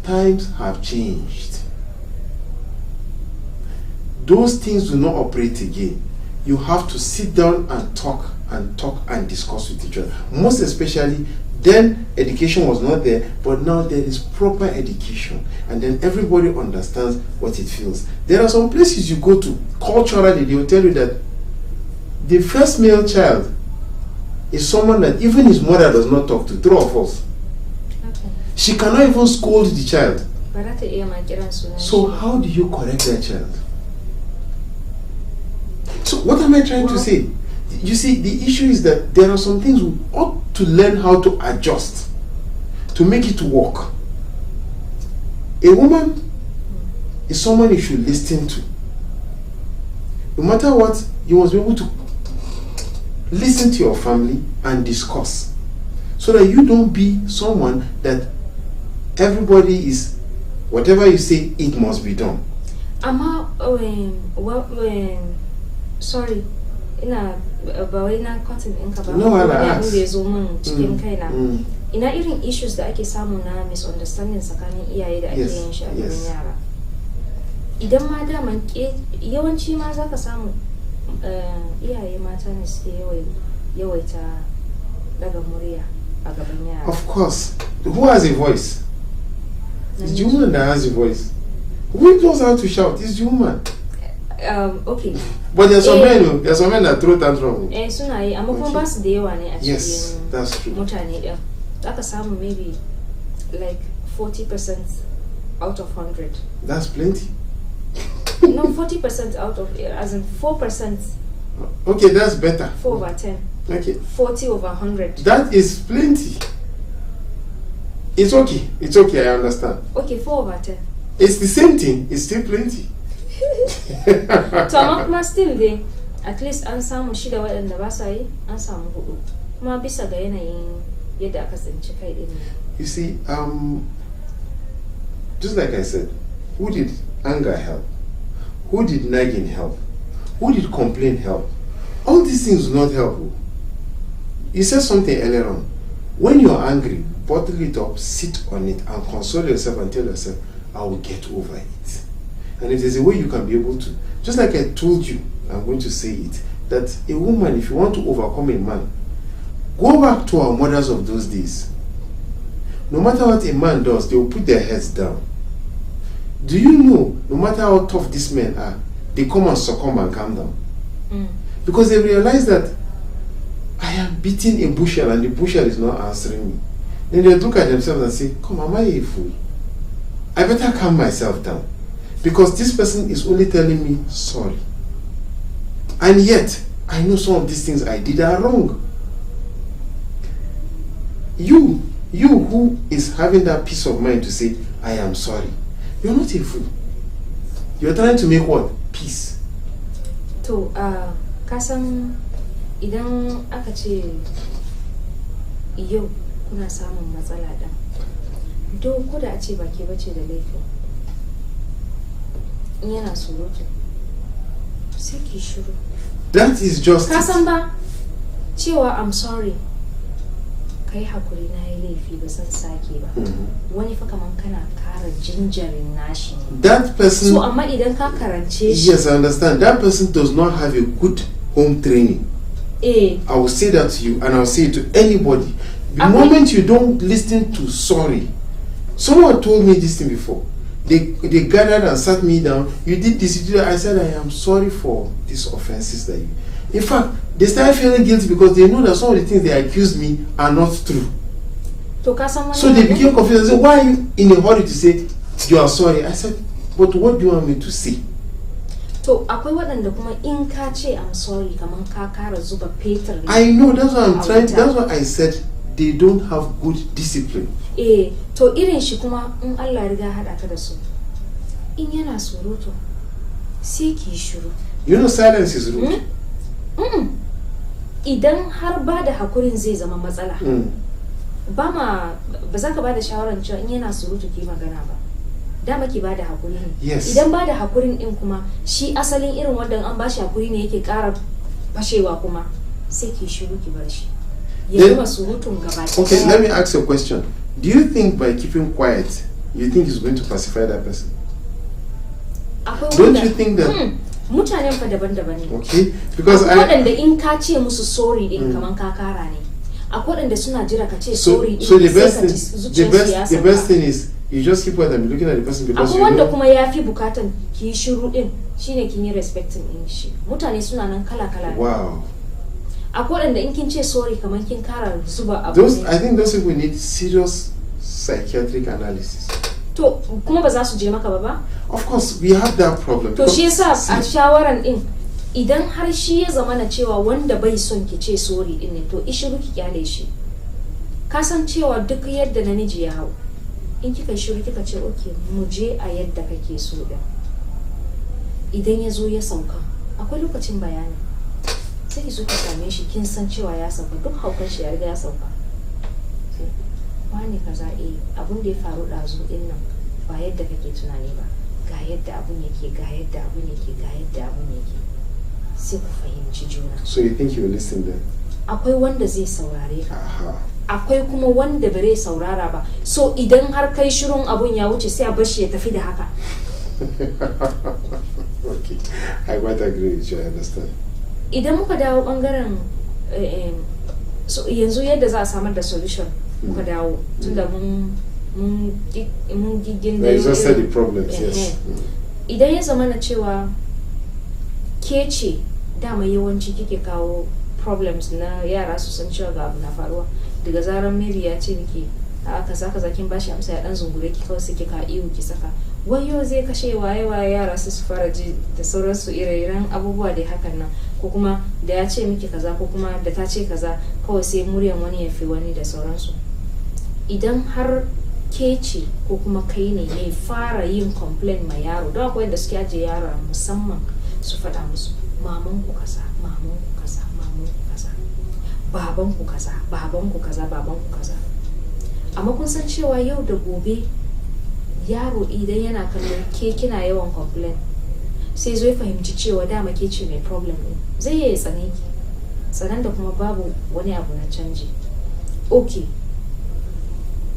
Times have changed. Those things do not operate again. You have to sit down and talk and discuss with each other. Most especially, then education was not there, but now there is proper education, and then everybody understands what it feels. There are some places you go to, culturally, they will tell you that the first male child is someone that even his mother does not talk to, true or false? Okay. She cannot even scold the child. So how do you correct that child? So what am I trying to say? You see, the issue is that there are some things we ought to learn how to adjust to make it work. A woman is someone you should listen to. No matter what, you must be able to listen to your family and discuss, so that you don't be someone that everybody is, whatever you say, it must be done. Sorry, ina ba wai na cotton ɗinka ba. No, wala abin da ya zo min cikin kaina. Ina irin issues da ake samu na misunderstanding tsakanin iyaye da ake yin shi a gidan yara. Idan ma daman yawanci ma za ka samu iyaye mata ne suke yawaita daga murya a gaban yara. Of course. Who has a voice? It's the woman that has a voice. Who knows how to shout? It's the woman. Okay. But there's some men that throw tantrum. Suna yi, amma kuma ba su da yawa ne a cikin. Yes, that's true. Mutane ɗin. Zaka samu maybe like 40% out of 100. That's plenty. No, 40% out of, as in 4%. Okay, that's better. 4/10. Okay. 40/100. That is plenty. It's okay. It's okay, I understand. Okay, 4/10. It's the same thing. It's still plenty. to amma kuma still dai at least an samu shida waɗanda ba sa yi an samu 4 kuma bisa ga yanayin yadda aka tsinci kai din. You see, just like I said, who did anger help? Who did nagging help? Who did complain help? All these things will not help. You said something earlier on. When you're angry, bottle it up, sit on it, and console yourself and tell yourself, I will get over it. And if there's a way you can be able to, just like I told you, I'm going to say it, that a woman, if you want to overcome a man, go back to our mothers of those days. No matter what a man does, they will put their heads down. Do you know, no matter how tough these men are, they come and succumb and calm down? Because they realize that I am beating a bushel and the bushel is not answering me. Then they look at themselves and say, come, am I a fool? I better calm myself down. Because this person is only telling me sorry. And yet, I know some of these things I did are wrong. You who is having that peace of mind to say, I am sorry, you're not a fool. You're trying to make what? Peace. To, kasan idan aka ce yau kuna samun matsala dan do ko da a ce baki bace da laifin in yana surutu sai ki shiru. That is just kasan ba cewa I'm sorry kai hakuri na yi laifi ba san sake ba wani fa kaman kana kara jinjarin nashi. That person, so amma idan ka karance shi, yes, I understand, that person does not have a good home training. I will say that to you, and I'll say it to anybody. The moment you don't listen to sorry, someone told me this thing before. They gathered and sat me down. You did this, you did that. I said, I am sorry for these offenses that you. In fact, they started feeling guilty because they know that some of the things they accused me are not true. So they became confused. They said, why are you in a hurry to say you are sorry? I said, but what do you want me to say? To akwai waɗanda kuma in ka ce I'm sorry kaman ka kara zuba fetur. I know, that's what I'm trying. That's what I said. They don't have good discipline. To irin shi kuma in Allah ya riga hada ka da su. In yana surutu sai ki shiru. You know, silence is rude. Idan har ba da hakurin zai zama matsala. Ba za ka ba da shawaran cewa in yana surutu ki magana ba. Dama ki bada hakuri ne. Yes. Idan bada hakurin din kuma shi asalin irin wanda an bashi hakuri ne yake ƙara fashewa kuma sai ki shiru ki bar shi. Ya zama surutun gaba. Okay, let me ask you a question. Do you think by keeping quiet, you think it's going to pacify that person? Don't you think that? Mutanen fa daban-daban ne. Okay, because waɗanda in ka ce musu sorry din kaman ka kara ne. Akwai waɗanda suna jira ka ce sorry din. So the best thing is you just keep quiet and be looking at the person because you know. Wanda kuma yafi bukatan ki shiru din shine kin yi respecting din shi. Mutane suna nan kala-kala. Wow. Akwai waɗanda in kin ce sorry kaman kin kara zuba abu. I think those people need serious psychiatric analysis. To kuma ba za su je maka ba? Of course, we have that problem. To shi yasa a shawaran din idan har shi ya zama na cewa wanda bai son ki ce sorry din ne to ishiru ki kyale shi. Ka san cewa duk yadda namiji ya hau in kika shiru kika ce okay mu je a yadda kake so din. Idan ya zo ya sauka akwai lokacin bayani sai ki zo ki same shi kin san cewa ya sauka duk haukan shi ya riga ya sauka. Wani kaza abun da ya faru ɗazu din nan ba yadda kake tunani ba ga yadda abun yake ga yadda abun yake ga yadda abun yake sai ku fahimci juna. So you think you will listen then? Akwai wanda zai saurare ka akwai kuma wanda bare saurara ba so idan har kai shirun abun ya wuce sai a bar shi ya tafi da haka. Okay, I quite agree with you, I understand. Idan muka dawo bangaren so yanzu yadda za a samar da solution muka dawo tunda mun gigin da exhausted the problems. Yes. Idan ya zama na cewa ke ce dama yawanci kike kawo problems na yara su san cewa ga abu na faruwa daga zaran maybe ya ce miki a kaza kin bashi amsa ya dan zungure ki kawai sai kika iyo ki saka wayo zai kashe waye yara su fara ji da sauransu ire-iren abubuwa da hakan nan ko kuma da ya ce miki kaza ko kuma da ta ce kaza kawai sai muryan wani ya fi wani da sauransu. Idan har ke ce ko kuma kai ne mai fara yin complain ma yaro, don akwai da suke ajiye yaro musamman su faɗa musu maman ku kaza, maman ku kaza, maman ku kaza, baban ku kaza, baban ku kaza, baban ku kaza. Amma kun san cewa yau da gobe yaro idan yana kallon ke kina yawan complain sai zo ya fahimci cewa dama ke ce mai problem ɗin, zai yi tsane ki, tsanan da kuma babu wani abu na canji. Okay,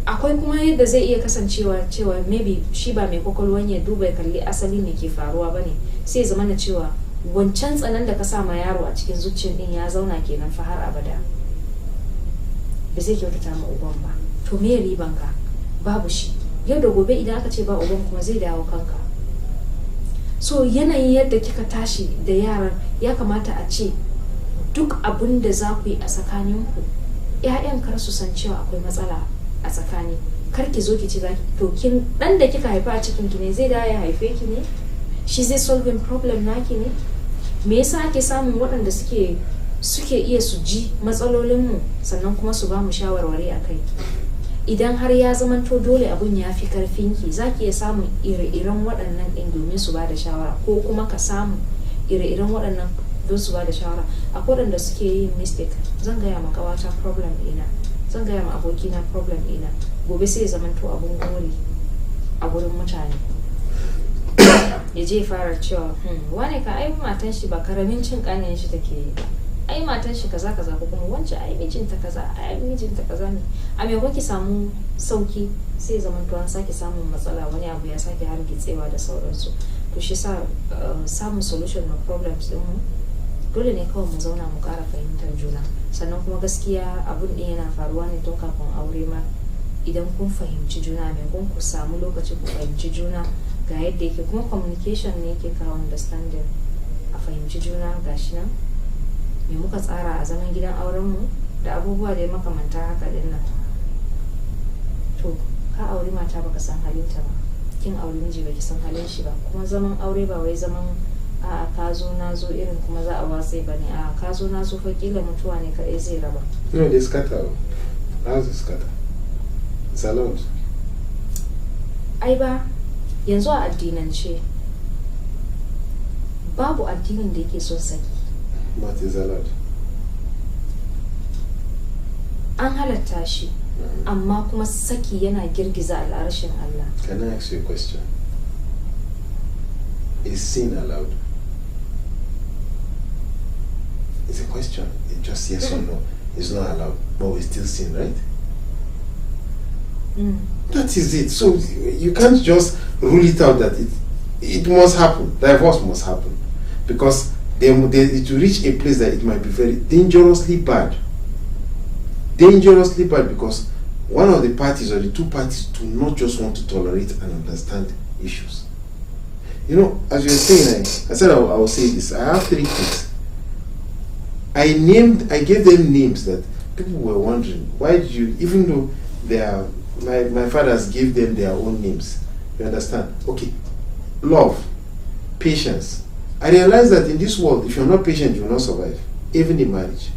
akwai kuma yadda zai iya kasancewa cewa maybe shi ba mai kwakwalwan ya duba ya kalli asali ne ke faruwa bane, sai zama na cewa wancan tsanan da ka sa ma yaro a cikin zuciyar din ya zauna kenan fa har abada, ba zai kyautata ma uban ba. To me riban ka? Babu shi. Yau da gobe idan aka ce ba uban kuma zai dawo kanka. So yanayin yadda kika tashi da yaran ya kamata a ce duk abin da za ku yi a tsakaninku 'ya'yan kar su san cewa akwai matsala a tsakani. Kar ki zo ki ce zaki to kin dan da kika haifa a cikin ki ne zai da ya haife ki ne, shi zai solving problem naki ne. Me yasa ake samun waɗanda suke iya su ji matsalolinmu sannan kuma su ba mu shawarwari a kai? Idan har ya zamanto dole abun ya fi karfinki, za ki iya samun ire-iren waɗannan ɗin domin su ba da shawara, ko kuma ka samu ire-iren waɗannan don su ba da shawara. Akwai waɗanda suke yin mistake, zan gaya ma ƙawata problem ɗina, zan gaya ma abokina problem ɗina, gobe sai ya zamanto abun gori a gurin mutane. Ya je fara cewa wane ka ai matan shi ba karamin cin ƙanyen shi take yi, ai matan shi kaza kaza, ko kuma wance ai mijinta kaza, ai mijinta kaza ne. A maimakon ki samu sauki sai zaman to an sake samun matsala, wani abu ya sake hargitsewa da sauransu. To shi sa samun solution na problems din mu dole ne kawai mu zauna mu ƙara fahimtar juna. Sannan kuma gaskiya abun din yana faruwa ne tun kafin aure ma. Idan kun fahimci juna, maimakon ku samu lokaci ku fahimci juna ga yadda yake, kuma communication ne yake kawo understanding, a fahimci juna gashi nan me muka tsara a zaman gidan aurenmu da abubuwa da ya makamanta haka din nan. To ka auri mata baka san halinta ba, kin auri miji baki san halin shi ba. Kuma zaman aure ba wai zaman a ka zo na zo irin kuma za a watse bane, a ka zo na zo fa kila mutuwa ne kadai zai raba. No, they scatter. How's it scatter? It's allowed. Ai ba yanzu a addinance babu addinin da yake son saki. But is allowed. An halatta shi, amma kuma saki yana girgiza al'arshin Allah. Can I ask you a question? Is sin allowed? It's a question. It's just yes or no. It's not allowed, but we still sin, right? That is it. So you can't just rule it out that it must happen. Divorce must happen, because it will reach a place that it might be very dangerously bad. Dangerously bad, because one of the parties or the two parties do not just want to tolerate and understand issues. You know, as you were saying, I said I will say this. I have 3 kids. I gave them names that people were wondering, why did you, even though they are, my fathers gave them their own names. You understand? Okay. Love, patience. I realized that in this world, if you're not patient, you will not survive, even in marriage.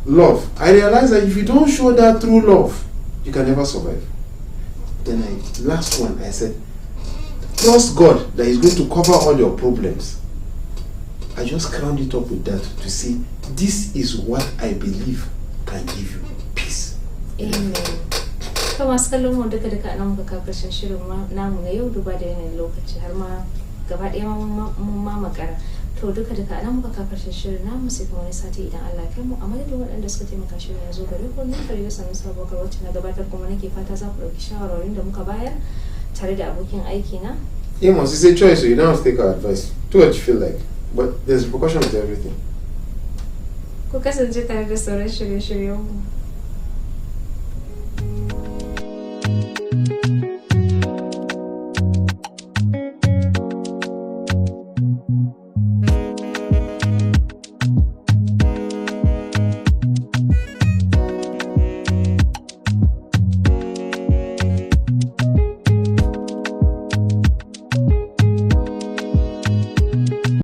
Love. I realized that if you don't show that true love, you can never survive. Then last one, I said, trust God that He's going to cover all your problems. I just crowned it up with that to say, this is what I believe can give you peace. Amen. To masu kallon mu duka nan muka kawo ƙarshen shirin namu na yau, duba da yanayin lokaci har ma gaba ɗaya mun ma makara. To duka nan muka kawo ƙarshen shirin namu, sai kuma wani sati idan Allah ya kai mu. A madadin waɗanda suka taimaka shirin ya zo gare ku, ni Farida Sani Sabokar wacce na gabatar, kuma nake fata za ku ɗauki shawarwarin da muka bayar tare da abokin aiki na. Amos, it's a choice, so you don't have to take our advice. Do what you feel like, but there's repercussion to everything. Ku kasance tare da sauran shirye-shiryenmu.